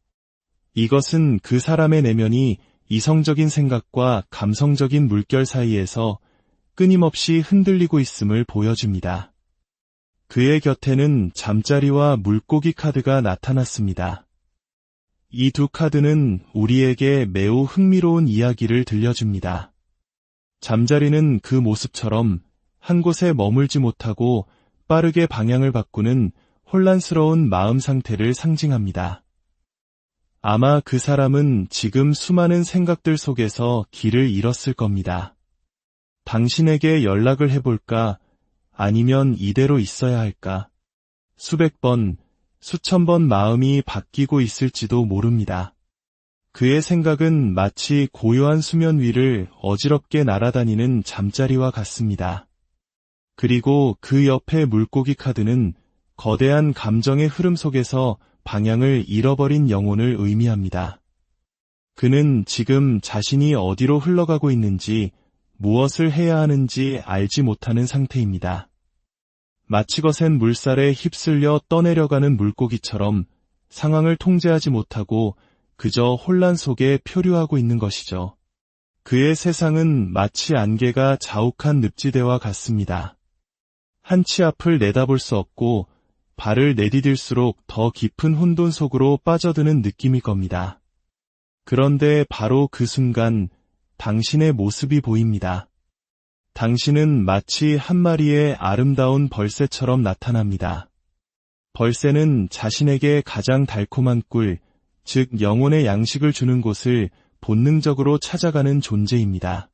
이것은 그 사람의 내면이 이성적인 생각과 감성적인 물결 사이에서 끊임없이 흔들리고 있음을 보여줍니다. 그의 곁에는 잠자리와 물고기 카드가 나타났습니다. 이 두 카드는 우리에게 매우 흥미로운 이야기를 들려줍니다. 잠자리는 그 모습처럼 한 곳에 머물지 못하고 빠르게 방향을 바꾸는 혼란스러운 마음 상태를 상징합니다. 아마 그 사람은 지금 수많은 생각들 속에서 길을 잃었을 겁니다. 당신에게 연락을 해볼까? 아니면 이대로 있어야 할까? 수백 번, 수천 번 마음이 바뀌고 있을지도 모릅니다. 그의 생각은 마치 고요한 수면 위를 어지럽게 날아다니는 잠자리와 같습니다. 그리고 그 옆에 물고기 카드는 거대한 감정의 흐름 속에서 방향을 잃어버린 영혼을 의미합니다. 그는 지금 자신이 어디로 흘러가고 있는지, 무엇을 해야 하는지 알지 못하는 상태입니다. 마치 거센 물살에 휩쓸려 떠내려가는 물고기처럼 상황을 통제하지 못하고 그저 혼란 속에 표류하고 있는 것이죠. 그의 세상은 마치 안개가 자욱한 늪지대와 같습니다. 한 치 앞을 내다볼 수 없고 발을 내디딜수록 더 깊은 혼돈 속으로 빠져드는 느낌일 겁니다. 그런데 바로 그 순간 당신의 모습이 보입니다. 당신은 마치 한 마리의 아름다운 벌새처럼 나타납니다. 벌새는 자신에게 가장 달콤한 꿀, 즉 영혼의 양식을 주는 곳을 본능적으로 찾아가는 존재입니다.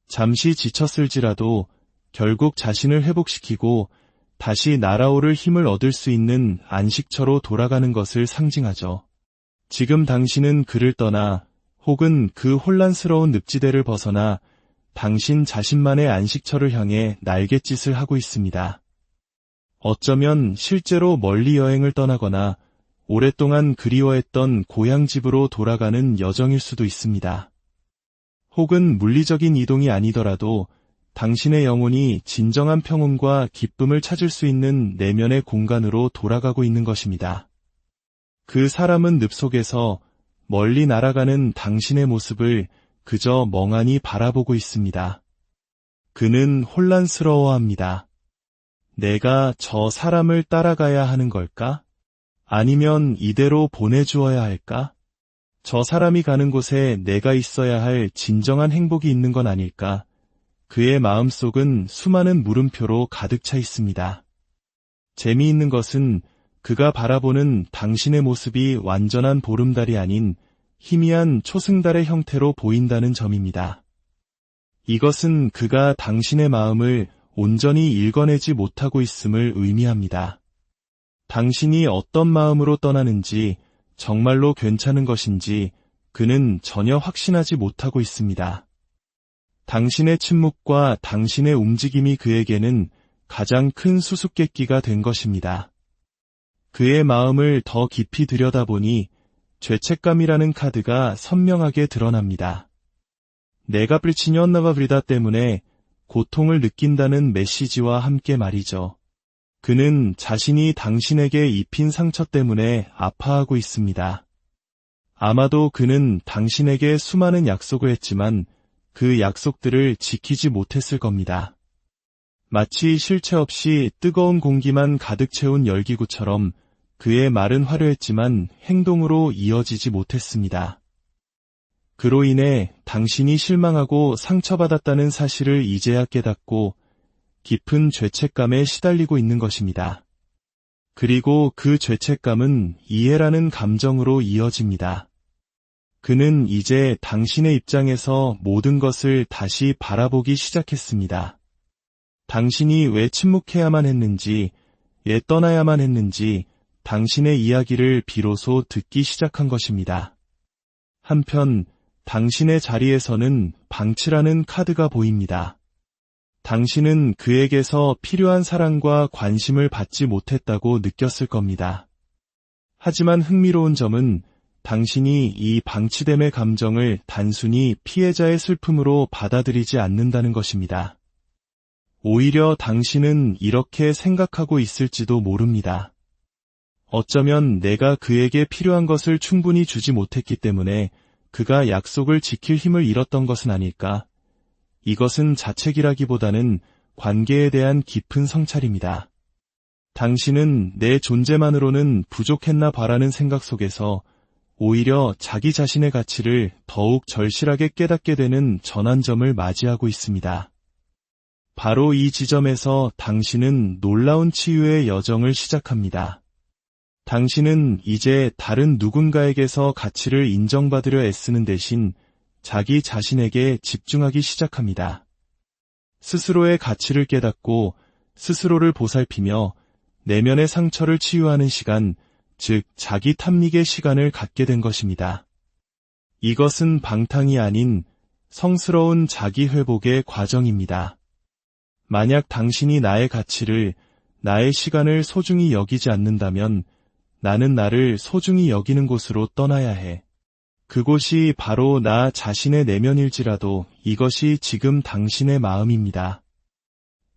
잠시 지쳤을지라도 결국 자신을 회복시키고 다시 날아오를 힘을 얻을 수 있는 안식처로 돌아가는 것을 상징하죠. 지금 당신은 그를 떠나 혹은 그 혼란스러운 늪지대를 벗어나 당신 자신만의 안식처를 향해 날갯짓을 하고 있습니다. 어쩌면 실제로 멀리 여행을 떠나거나 오랫동안 그리워했던 고향집으로 돌아가는 여정일 수도 있습니다. 혹은 물리적인 이동이 아니더라도 당신의 영혼이 진정한 평온과 기쁨을 찾을 수 있는 내면의 공간으로 돌아가고 있는 것입니다. 그 사람은 늪 속에서 멀리 날아가는 당신의 모습을 그저 멍하니 바라보고 있습니다. 그는 혼란스러워합니다. 내가 저 사람을 따라가야 하는 걸까? 아니면 이대로 보내주어야 할까? 저 사람이 가는 곳에 내가 있어야 할 진정한 행복이 있는 건 아닐까? 그의 마음속은 수많은 물음표로 가득 차 있습니다. 재미있는 것은 그가 바라보는 당신의 모습이 완전한 보름달이 아닌 희미한 초승달의 형태로 보인다는 점입니다. 이것은 그가 당신의 마음을 온전히 읽어내지 못하고 있음을 의미합니다. 당신이 어떤 마음으로 떠나는지, 정말로 괜찮은 것인지 그는 전혀 확신하지 못하고 있습니다. 당신의 침묵과 당신의 움직임이 그에게는 가장 큰 수수께끼가 된 것입니다. 그의 마음을 더 깊이 들여다보니 죄책감이라는 카드가 선명하게 드러납니다. 내가 프리치니언나가 브리다 때문에 고통을 느낀다는 메시지와 함께 말이죠. 그는 자신이 당신에게 입힌 상처 때문에 아파하고 있습니다. 아마도 그는 당신에게 수많은 약속을 했지만 그 약속들을 지키지 못했을 겁니다. 마치 실체 없이 뜨거운 공기만 가득 채운 열기구처럼 그의 말은 화려했지만 행동으로 이어지지 못했습니다. 그로 인해 당신이 실망하고 상처받았다는 사실을 이제야 깨닫고 깊은 죄책감에 시달리고 있는 것입니다. 그리고 그 죄책감은 이해라는 감정으로 이어집니다. 그는 이제 당신의 입장에서 모든 것을 다시 바라보기 시작했습니다. 당신이 왜 침묵해야만 했는지, 왜 떠나야만 했는지 당신의 이야기를 비로소 듣기 시작한 것입니다. 한편 당신의 자리에서는 방치라는 카드가 보입니다. 당신은 그에게서 필요한 사랑과 관심을 받지 못했다고 느꼈을 겁니다. 하지만 흥미로운 점은 당신이 이 방치됨의 감정을 단순히 피해자의 슬픔으로 받아들이지 않는다는 것입니다. 오히려 당신은 이렇게 생각하고 있을지도 모릅니다. 어쩌면 내가 그에게 필요한 것을 충분히 주지 못했기 때문에 그가 약속을 지킬 힘을 잃었던 것은 아닐까? 이것은 자책이라기보다는 관계에 대한 깊은 성찰입니다. 당신은 내 존재만으로는 부족했나 봐라는 생각 속에서 오히려 자기 자신의 가치를 더욱 절실하게 깨닫게 되는 전환점을 맞이하고 있습니다. 바로 이 지점에서 당신은 놀라운 치유의 여정을 시작합니다. 당신은 이제 다른 누군가에게서 가치를 인정받으려 애쓰는 대신 자기 자신에게 집중하기 시작합니다. 스스로의 가치를 깨닫고 스스로를 보살피며 내면의 상처를 치유하는 시간, 즉 자기 탐닉의 시간을 갖게 된 것입니다. 이것은 방탕이 아닌 성스러운 자기 회복의 과정입니다. 만약 당신이 나의 가치를, 나의 시간을 소중히 여기지 않는다면 나는 나를 소중히 여기는 곳으로 떠나야 해. 그곳이 바로 나 자신의 내면일지라도 이것이 지금 당신의 마음입니다.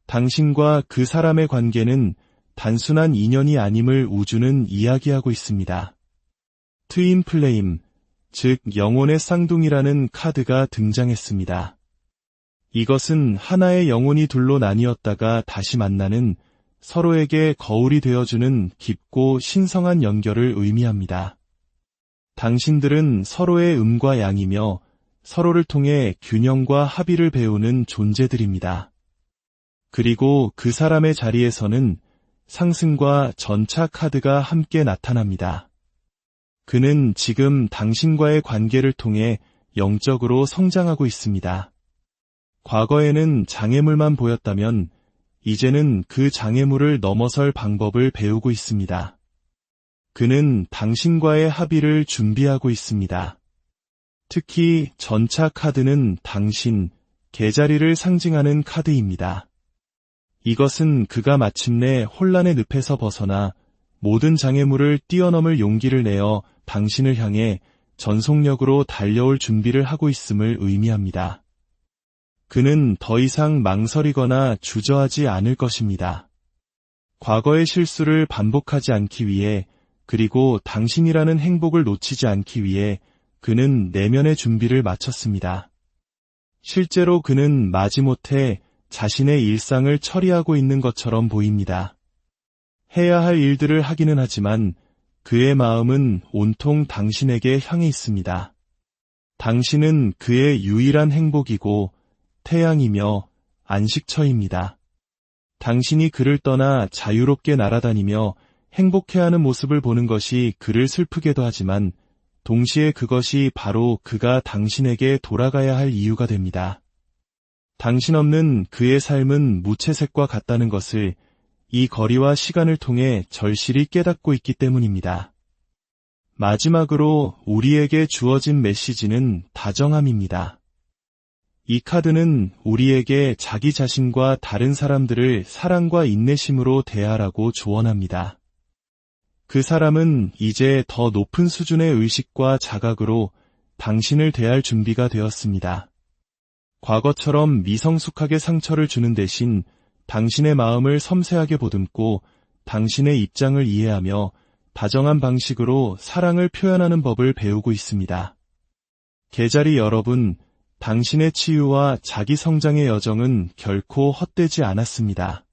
당신과 그 사람의 관계는 단순한 인연이 아님을 우주는 이야기하고 있습니다. 트윈 플레임, 즉 영혼의 쌍둥이라는 카드가 등장했습니다. 이것은 하나의 영혼이 둘로 나뉘었다가 다시 만나는 서로에게 거울이 되어주는 깊고 신성한 연결을 의미합니다. 당신들은 서로의 음과 양이며 서로를 통해 균형과 합의를 배우는 존재들입니다. 그리고 그 사람의 자리에서는 상승과 전차 카드가 함께 나타납니다. 그는 지금 당신과의 관계를 통해 영적으로 성장하고 있습니다. 과거에는 장애물만 보였다면 이제는 그 장애물을 넘어설 방법을 배우고 있습니다. 그는 당신과의 합의를 준비하고 있습니다. 특히 전차 카드는 당신, 개자리를 상징하는 카드입니다. 이것은 그가 마침내 혼란의 늪에서 벗어나 모든 장애물을 뛰어넘을 용기를 내어 당신을 향해 전속력으로 달려올 준비를 하고 있음을 의미합니다. 그는 더 이상 망설이거나 주저하지 않을 것입니다. 과거의 실수를 반복하지 않기 위해, 그리고 당신이라는 행복을 놓치지 않기 위해 그는 내면의 준비를 마쳤습니다. 실제로 그는 마지못해 자신의 일상을 처리하고 있는 것처럼 보입니다. 해야 할 일들을 하기는 하지만 그의 마음은 온통 당신에게 향해 있습니다. 당신은 그의 유일한 행복이고 태양이며 안식처입니다. 당신이 그를 떠나 자유롭게 날아다니며 행복해하는 모습을 보는 것이 그를 슬프게도 하지만 동시에 그것이 바로 그가 당신에게 돌아가야 할 이유가 됩니다. 당신 없는 그의 삶은 무채색과 같다는 것을 이 거리와 시간을 통해 절실히 깨닫고 있기 때문입니다. 마지막으로 우리에게 주어진 메시지는 다정함입니다. 이 카드는 우리에게 자기 자신과 다른 사람들을 사랑과 인내심으로 대하라고 조언합니다. 그 사람은 이제 더 높은 수준의 의식과 자각으로 당신을 대할 준비가 되었습니다. 과거처럼 미성숙하게 상처를 주는 대신 당신의 마음을 섬세하게 보듬고 당신의 입장을 이해하며 다정한 방식으로 사랑을 표현하는 법을 배우고 있습니다. 개자리 여러분, 당신의 치유와 자기 성장의 여정은 결코 헛되지 않았습니다.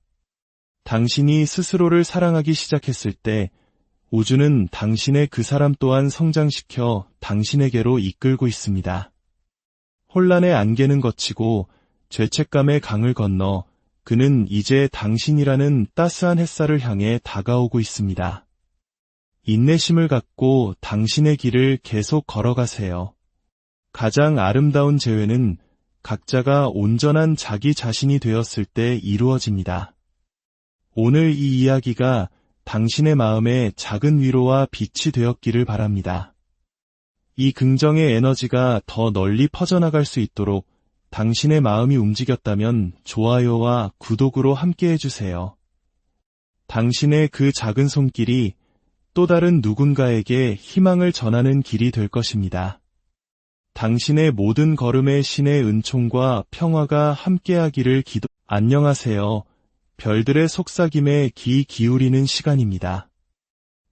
당신이 스스로를 사랑하기 시작했을 때 우주는 당신의 그 사람 또한 성장시켜 당신에게로 이끌고 있습니다. 혼란의 안개는 걷히고 죄책감의 강을 건너 그는 이제 당신이라는 따스한 햇살을 향해 다가오고 있습니다. 인내심을 갖고 당신의 길을 계속 걸어가세요. 가장 아름다운 재회는 각자가 온전한 자기 자신이 되었을 때 이루어집니다. 오늘 이 이야기가 당신의 마음에 작은 위로와 빛이 되었기를 바랍니다. 이 긍정의 에너지가 더 널리 퍼져나갈 수 있도록 당신의 마음이 움직였다면 좋아요와 구독으로 함께 해주세요. 당신의 그 작은 손길이 또 다른 누군가에게 희망을 전하는 길이 될 것입니다. 당신의 모든 걸음에 신의 은총과 평화가 함께하기를 안녕하세요. 별들의 속삭임에 귀 기울이는 시간입니다.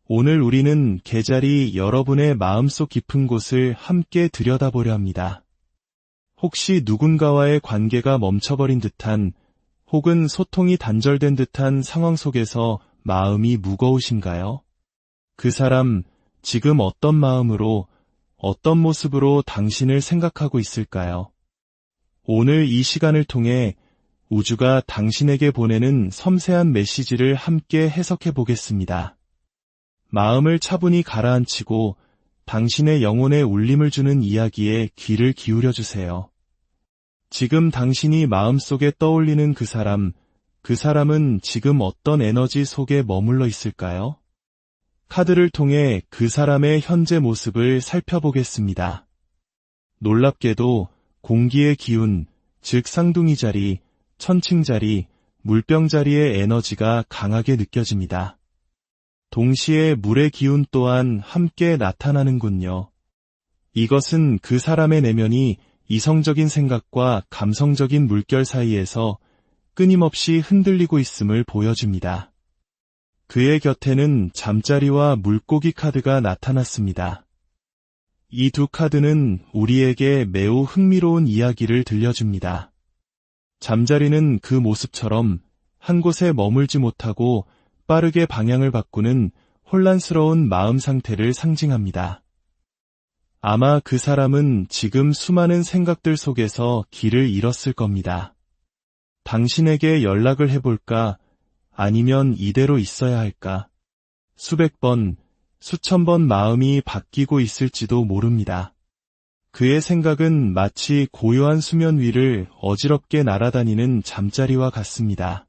오늘 우리는 개자리 여러분의 마음속 깊은 곳을 함께 들여다보려 합니다. 혹시 누군가와의 관계가 멈춰버린 듯한 혹은 소통이 단절된 듯한 상황 속에서 마음이 무거우신가요? 그 사람 지금 어떤 마음으로 어떤 모습으로 당신을 생각하고 있을까요? 오늘 이 시간을 통해 우주가 당신에게 보내는 섬세한 메시지를 함께 해석해 보겠습니다. 마음을 차분히 가라앉히고 당신의 영혼에 울림을 주는 이야기에 귀를 기울여 주세요. 지금 당신이 마음속에 떠올리는 그 사람, 그 사람은 지금 어떤 에너지 속에 머물러 있을까요? 카드를 통해 그 사람의 현재 모습을 살펴보겠습니다. 놀랍게도 공기의 기운, 즉 쌍둥이 자리, 천칭 자리, 물병 자리의 에너지가 강하게 느껴집니다. 동시에 물의 기운 또한 함께 나타나는군요. 이것은 그 사람의 내면이 이성적인 생각과 감성적인 물결 사이에서 끊임없이 흔들리고 있음을 보여줍니다. 그의 곁에는 잠자리와 물고기 카드가 나타났습니다. 이 두 카드는 우리에게 매우 흥미로운 이야기를 들려줍니다. 잠자리는 그 모습처럼 한 곳에 머물지 못하고 빠르게 방향을 바꾸는 혼란스러운 마음 상태를 상징합니다. 아마 그 사람은 지금 수많은 생각들 속에서 길을 잃었을 겁니다. 당신에게 연락을 해볼까? 아니면 이대로 있어야 할까? 수백 번, 수천 번 마음이 바뀌고 있을지도 모릅니다. 그의 생각은 마치 고요한 수면 위를 어지럽게 날아다니는 잠자리와 같습니다.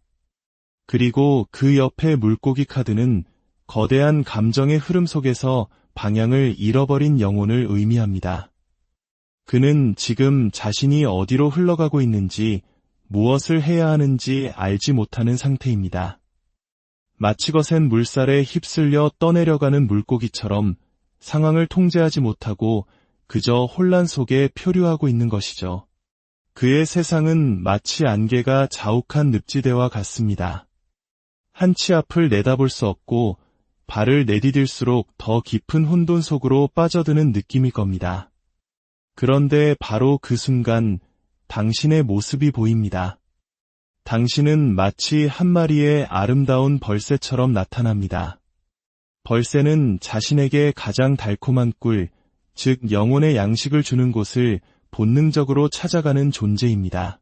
그리고 그 옆에 물고기 카드는 거대한 감정의 흐름 속에서 방향을 잃어버린 영혼을 의미합니다. 그는 지금 자신이 어디로 흘러가고 있는지, 무엇을 해야 하는지 알지 못하는 상태입니다. 마치 거센 물살에 휩쓸려 떠내려가는 물고기처럼 상황을 통제하지 못하고 그저 혼란 속에 표류하고 있는 것이죠. 그의 세상은 마치 안개가 자욱한 늪지대와 같습니다. 한 치 앞을 내다볼 수 없고 발을 내디딜수록 더 깊은 혼돈 속으로 빠져드는 느낌일 겁니다. 그런데 바로 그 순간 당신의 모습이 보입니다. 당신은 마치 한 마리의 아름다운 벌새처럼 나타납니다. 벌새는 자신에게 가장 달콤한 꿀, 즉 영혼의 양식을 주는 곳을 본능적으로 찾아가는 존재입니다.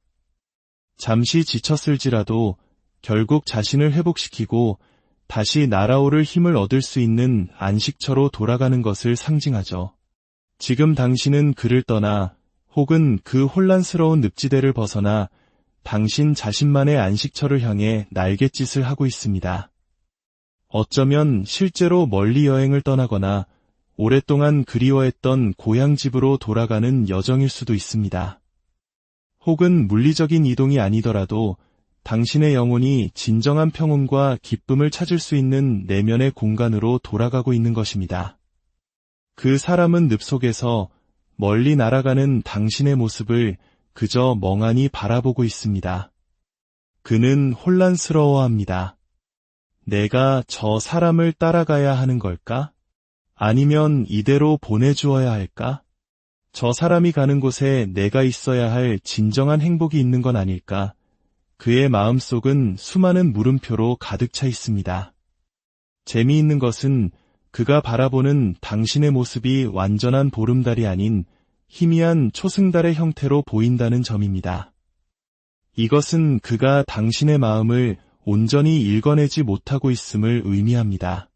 잠시 지쳤을지라도 결국 자신을 회복시키고 다시 날아오를 힘을 얻을 수 있는 안식처로 돌아가는 것을 상징하죠. 지금 당신은 그를 떠나 혹은 그 혼란스러운 늪지대를 벗어나 당신 자신만의 안식처를 향해 날갯짓을 하고 있습니다. 어쩌면 실제로 멀리 여행을 떠나거나 오랫동안 그리워했던 고향집으로 돌아가는 여정일 수도 있습니다. 혹은 물리적인 이동이 아니더라도 당신의 영혼이 진정한 평온과 기쁨을 찾을 수 있는 내면의 공간으로 돌아가고 있는 것입니다. 그 사람은 늪 속에서 멀리 날아가는 당신의 모습을 그저 멍하니 바라보고 있습니다. 그는 혼란스러워합니다. 내가 저 사람을 따라가야 하는 걸까? 아니면 이대로 보내주어야 할까? 저 사람이 가는 곳에 내가 있어야 할 진정한 행복이 있는 건 아닐까? 그의 마음속은 수많은 물음표로 가득 차 있습니다. 재미있는 것은 그가 바라보는 당신의 모습이 완전한 보름달이 아닌 희미한 초승달의 형태로 보인다는 점입니다. 이것은 그가 당신의 마음을 온전히 읽어내지 못하고 있음을 의미합니다.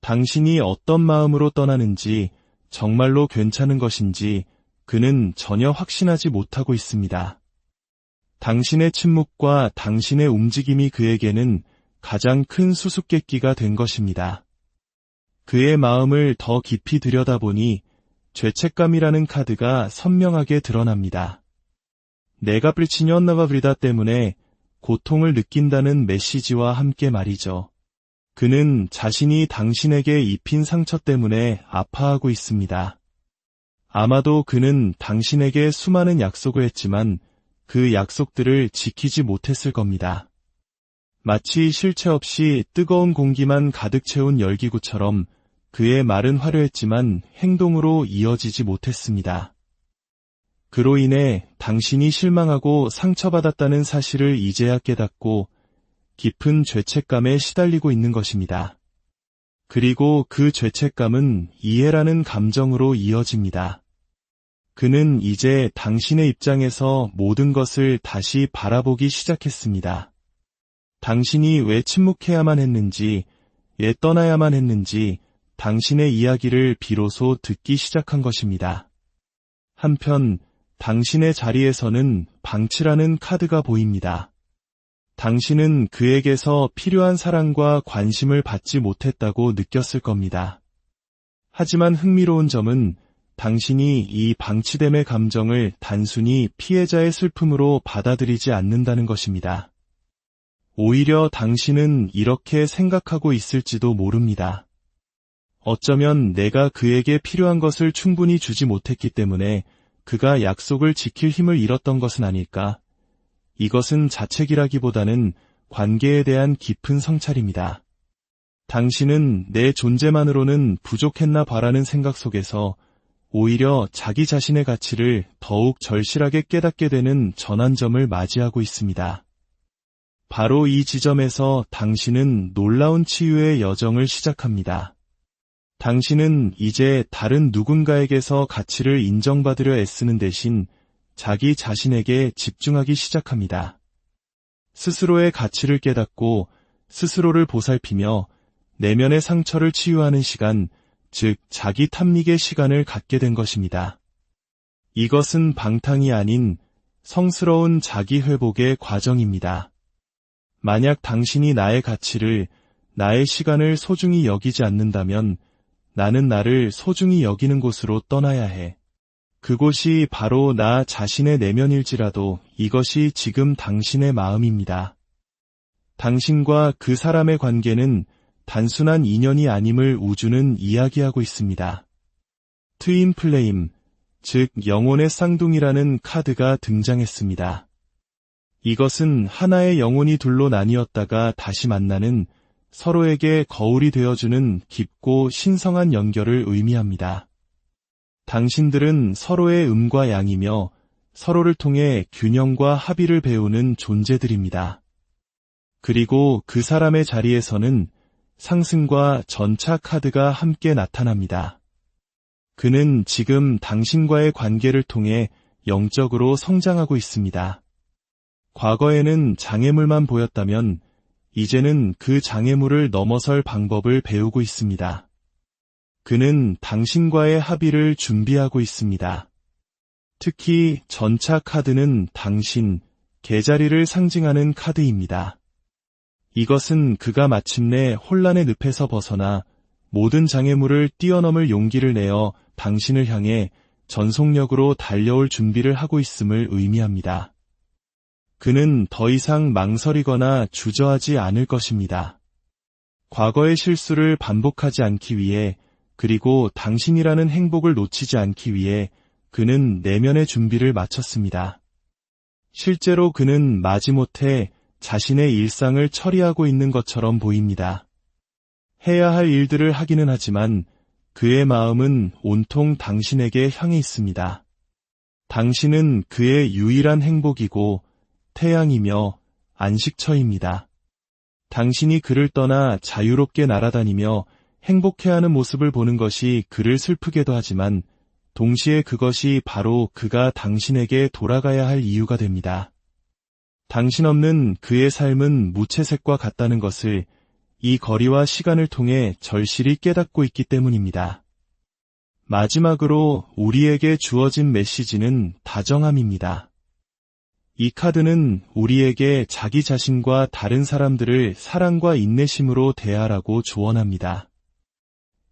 당신이 어떤 마음으로 떠나는지, 정말로 괜찮은 것인지 그는 전혀 확신하지 못하고 있습니다. 당신의 침묵과 당신의 움직임이 그에게는 가장 큰 수수께끼가 된 것입니다. 그의 마음을 더 깊이 들여다보니 죄책감이라는 카드가 선명하게 드러납니다. 내가 불치녀나가 브리다 때문에 고통을 느낀다는 메시지와 함께 말이죠. 그는 자신이 당신에게 입힌 상처 때문에 아파하고 있습니다. 아마도 그는 당신에게 수많은 약속을 했지만 그 약속들을 지키지 못했을 겁니다. 마치 실체 없이 뜨거운 공기만 가득 채운 열기구처럼 그의 말은 화려했지만 행동으로 이어지지 못했습니다. 그로 인해 당신이 실망하고 상처받았다는 사실을 이제야 깨닫고 깊은 죄책감에 시달리고 있는 것입니다. 그리고 그 죄책감은 이해라는 감정으로 이어집니다. 그는 이제 당신의 입장에서 모든 것을 다시 바라보기 시작했습니다. 당신이 왜 침묵해야만 했는지, 왜 떠나야만 했는지 당신의 이야기를 비로소 듣기 시작한 것입니다. 한편 당신의 자리에서는 방치라는 카드가 보입니다. 당신은 그에게서 필요한 사랑과 관심을 받지 못했다고 느꼈을 겁니다. 하지만 흥미로운 점은 당신이 이 방치됨의 감정을 단순히 피해자의 슬픔으로 받아들이지 않는다는 것입니다. 오히려 당신은 이렇게 생각하고 있을지도 모릅니다. 어쩌면 내가 그에게 필요한 것을 충분히 주지 못했기 때문에 그가 약속을 지킬 힘을 잃었던 것은 아닐까? 이것은 자책이라기보다는 관계에 대한 깊은 성찰입니다. 당신은 내 존재만으로는 부족했나 봐라는 생각 속에서 오히려 자기 자신의 가치를 더욱 절실하게 깨닫게 되는 전환점을 맞이하고 있습니다. 바로 이 지점에서 당신은 놀라운 치유의 여정을 시작합니다. 당신은 이제 다른 누군가에게서 가치를 인정받으려 애쓰는 대신 자기 자신에게 집중하기 시작합니다. 스스로의 가치를 깨닫고 스스로를 보살피며 내면의 상처를 치유하는 시간, 즉 자기 탐닉의 시간을 갖게 된 것입니다. 이것은 방탕이 아닌 성스러운 자기 회복의 과정입니다. 만약 당신이 나의 가치를, 나의 시간을 소중히 여기지 않는다면 나는 나를 소중히 여기는 곳으로 떠나야 해. 그곳이 바로 나 자신의 내면일지라도 이것이 지금 당신의 마음입니다. 당신과 그 사람의 관계는 단순한 인연이 아님을 우주는 이야기하고 있습니다. 트윈 플레임, 즉 영혼의 쌍둥이라는 카드가 등장했습니다. 이것은 하나의 영혼이 둘로 나뉘었다가 다시 만나는 서로에게 거울이 되어주는 깊고 신성한 연결을 의미합니다. 당신들은 서로의 음과 양이며 서로를 통해 균형과 합의를 배우는 존재들입니다. 그리고 그 사람의 자리에서는 상승과 전차 카드가 함께 나타납니다. 그는 지금 당신과의 관계를 통해 영적으로 성장하고 있습니다. 과거에는 장애물만 보였다면 이제는 그 장애물을 넘어설 방법을 배우고 있습니다. 그는 당신과의 합의를 준비하고 있습니다. 특히 전차 카드는 당신, 개자리를 상징하는 카드입니다. 이것은 그가 마침내 혼란의 늪에서 벗어나 모든 장애물을 뛰어넘을 용기를 내어 당신을 향해 전속력으로 달려올 준비를 하고 있음을 의미합니다. 그는 더 이상 망설이거나 주저하지 않을 것입니다. 과거의 실수를 반복하지 않기 위해 그리고 당신이라는 행복을 놓치지 않기 위해 그는 내면의 준비를 마쳤습니다. 실제로 그는 마지못해 자신의 일상을 처리하고 있는 것처럼 보입니다. 해야 할 일들을 하기는 하지만 그의 마음은 온통 당신에게 향해 있습니다. 당신은 그의 유일한 행복이고 태양이며 안식처입니다. 당신이 그를 떠나 자유롭게 날아다니며 행복해하는 모습을 보는 것이 그를 슬프게도 하지만 동시에 그것이 바로 그가 당신에게 돌아가야 할 이유가 됩니다. 당신 없는 그의 삶은 무채색과 같다는 것을 이 거리와 시간을 통해 절실히 깨닫고 있기 때문입니다. 마지막으로 우리에게 주어진 메시지는 다정함입니다. 이 카드는 우리에게 자기 자신과 다른 사람들을 사랑과 인내심으로 대하라고 조언합니다.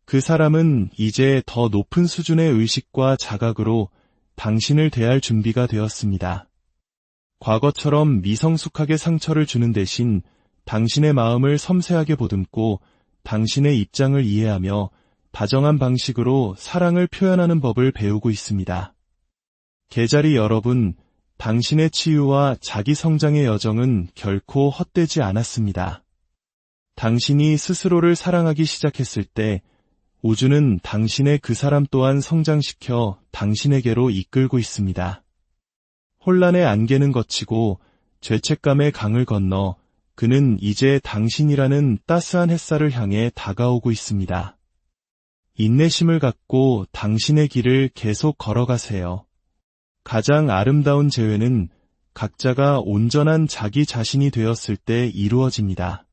그 사람은 이제 더 높은 수준의 의식과 자각으로 당신을 대할 준비가 되었습니다. 과거처럼 미성숙하게 상처를 주는 대신 당신의 마음을 섬세하게 보듬고 당신의 입장을 이해하며 다정한 방식으로 사랑을 표현하는 법을 배우고 있습니다. 개자리 여러분, 당신의 치유와 자기 성장의 여정은 결코 헛되지 않았습니다. 당신이 스스로를 사랑하기 시작했을 때 우주는 당신의 그 사람 또한 성장시켜 당신에게로 이끌고 있습니다. 혼란의 안개는 거치고 죄책감의 강을 건너 그는 이제 당신이라는 따스한 햇살을 향해 다가오고 있습니다. 인내심을 갖고 당신의 길을 계속 걸어가세요. 가장 아름다운 재회는 각자가 온전한 자기 자신이 되었을 때 이루어집니다.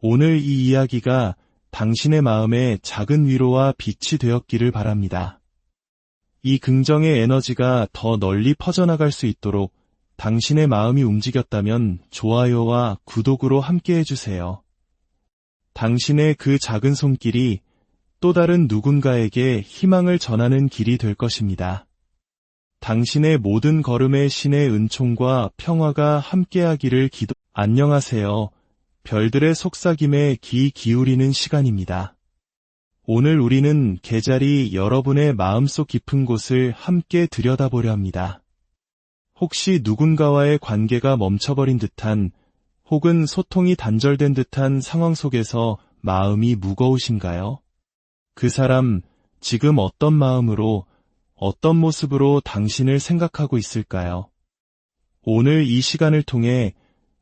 오늘 이 이야기가 당신의 마음에 작은 위로와 빛이 되었기를 바랍니다. 이 긍정의 에너지가 더 널리 퍼져나갈 수 있도록 당신의 마음이 움직였다면 좋아요와 구독으로 함께 해주세요. 당신의 그 작은 손길이 또 다른 누군가에게 희망을 전하는 길이 될 것입니다. 당신의 모든 걸음에 신의 은총과 평화가 함께하기를 안녕하세요. 별들의 속삭임에 귀 기울이는 시간입니다. 오늘 우리는 개자리 여러분의 마음속 깊은 곳을 함께 들여다보려 합니다. 혹시 누군가와의 관계가 멈춰버린 듯한 혹은 소통이 단절된 듯한 상황 속에서 마음이 무거우신가요? 그 사람 지금 어떤 마음으로 어떤 모습으로 당신을 생각하고 있을까요? 오늘 이 시간을 통해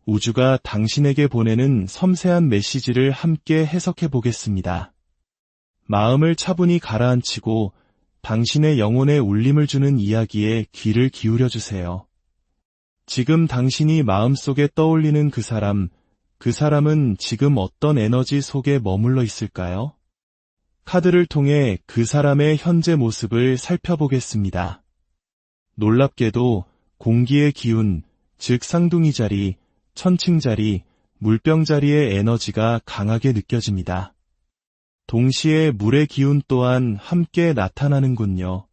우주가 당신에게 보내는 섬세한 메시지를 함께 해석해 보겠습니다. 마음을 차분히 가라앉히고 당신의 영혼에 울림을 주는 이야기에 귀를 기울여 주세요. 지금 당신이 마음속에 떠올리는 그 사람은 지금 어떤 에너지 속에 머물러 있을까요? 카드를 통해 그 사람의 현재 모습을 살펴보겠습니다. 놀랍게도 공기의 기운, 즉 쌍둥이 자리, 천칭 자리, 물병 자리의 에너지가 강하게 느껴집니다. 동시에 물의 기운 또한 함께 나타나는군요.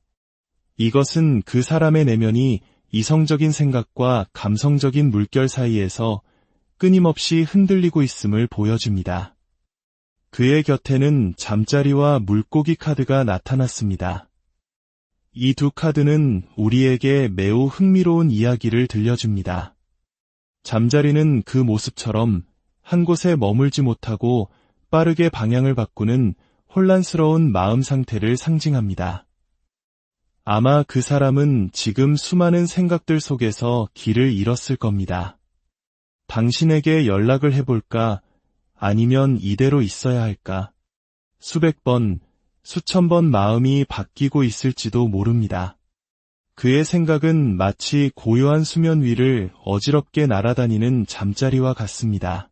이것은 그 사람의 내면이 이성적인 생각과 감성적인 물결 사이에서 끊임없이 흔들리고 있음을 보여줍니다. 그의 곁에는 잠자리와 물고기 카드가 나타났습니다. 이 두 카드는 우리에게 매우 흥미로운 이야기를 들려줍니다. 잠자리는 그 모습처럼 한 곳에 머물지 못하고 빠르게 방향을 바꾸는 혼란스러운 마음 상태를 상징합니다. 아마 그 사람은 지금 수많은 생각들 속에서 길을 잃었을 겁니다. 당신에게 연락을 해볼까? 아니면 이대로 있어야 할까? 수백 번, 수천 번 마음이 바뀌고 있을지도 모릅니다. 그의 생각은 마치 고요한 수면 위를 어지럽게 날아다니는 잠자리와 같습니다.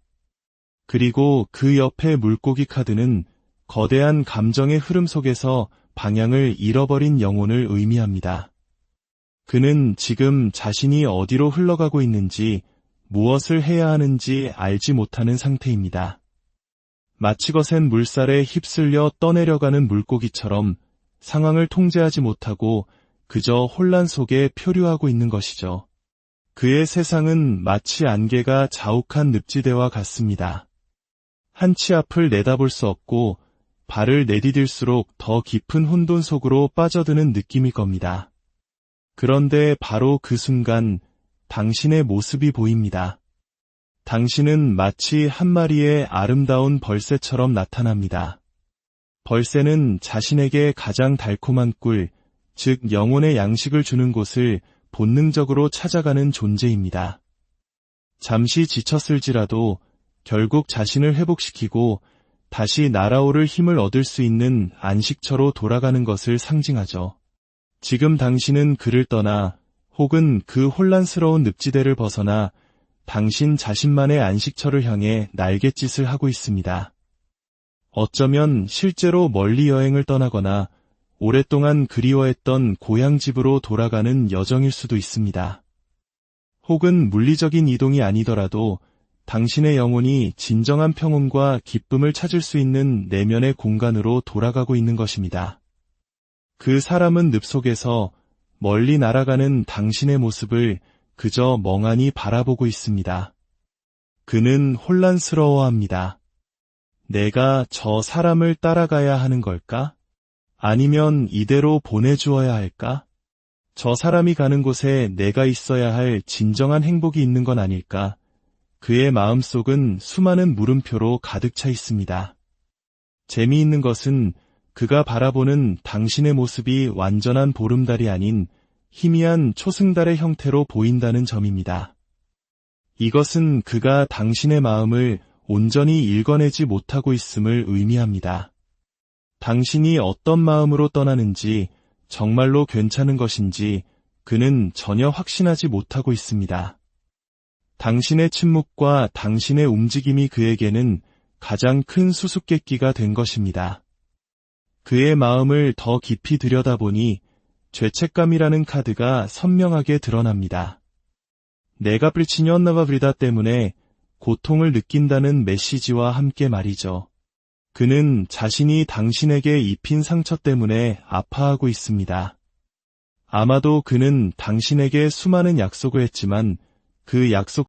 그리고 그 옆에 물고기 카드는 거대한 감정의 흐름 속에서 방향을 잃어버린 영혼을 의미합니다. 그는 지금 자신이 어디로 흘러가고 있는지, 무엇을 해야 하는지 알지 못하는 상태입니다. 마치 거센 물살에 휩쓸려 떠내려가는 물고기처럼 상황을 통제하지 못하고 그저 혼란 속에 표류하고 있는 것이죠. 그의 세상은 마치 안개가 자욱한 늪지대와 같습니다. 한치 앞을 내다볼 수 없고 발을 내디딜수록 더 깊은 혼돈 속으로 빠져드는 느낌일 겁니다. 그런데 바로 그 순간 당신의 모습이 보입니다. 당신은 마치 한 마리의 아름다운 벌새처럼 나타납니다. 벌새는 자신에게 가장 달콤한 꿀, 즉 영혼의 양식을 주는 곳을 본능적으로 찾아가는 존재입니다. 잠시 지쳤을지라도 결국 자신을 회복시키고 다시 날아오를 힘을 얻을 수 있는 안식처로 돌아가는 것을 상징하죠. 지금 당신은 그를 떠나 혹은 그 혼란스러운 늪지대를 벗어나 당신 자신만의 안식처를 향해 날갯짓을 하고 있습니다. 어쩌면 실제로 멀리 여행을 떠나거나 오랫동안 그리워했던 고향집으로 돌아가는 여정일 수도 있습니다. 혹은 물리적인 이동이 아니더라도 당신의 영혼이 진정한 평온과 기쁨을 찾을 수 있는 내면의 공간으로 돌아가고 있는 것입니다. 그 사람은 늪 속에서 멀리 날아가는 당신의 모습을 그저 멍하니 바라보고 있습니다. 그는 혼란스러워합니다. 내가 저 사람을 따라가야 하는 걸까? 아니면 이대로 보내주어야 할까? 저 사람이 가는 곳에 내가 있어야 할 진정한 행복이 있는 건 아닐까? 그의 마음속은 수많은 물음표로 가득 차 있습니다. 재미있는 것은 그가 바라보는 당신의 모습이 완전한 보름달이 아닌 희미한 초승달의 형태로 보인다는 점입니다. 이것은 그가 당신의 마음을 온전히 읽어내지 못하고 있음을 의미합니다. 당신이 어떤 마음으로 떠나는지, 정말로 괜찮은 것인지 그는 전혀 확신하지 못하고 있습니다. 당신의 침묵과 당신의 움직임이 그에게는 가장 큰 수수께끼가 된 것입니다. 그의 마음을 더 깊이 들여다보니 죄책감이라는 카드가 선명하게 드러납니다. 내가 불치녀나바브리다 때문에 고통을 느낀다는 메시지와 함께 말이죠. 그는 자신이 당신에게 입힌 상처 때문에 아파하고 있습니다. 아마도 그는 당신에게 수많은 약속을 했지만 그 약속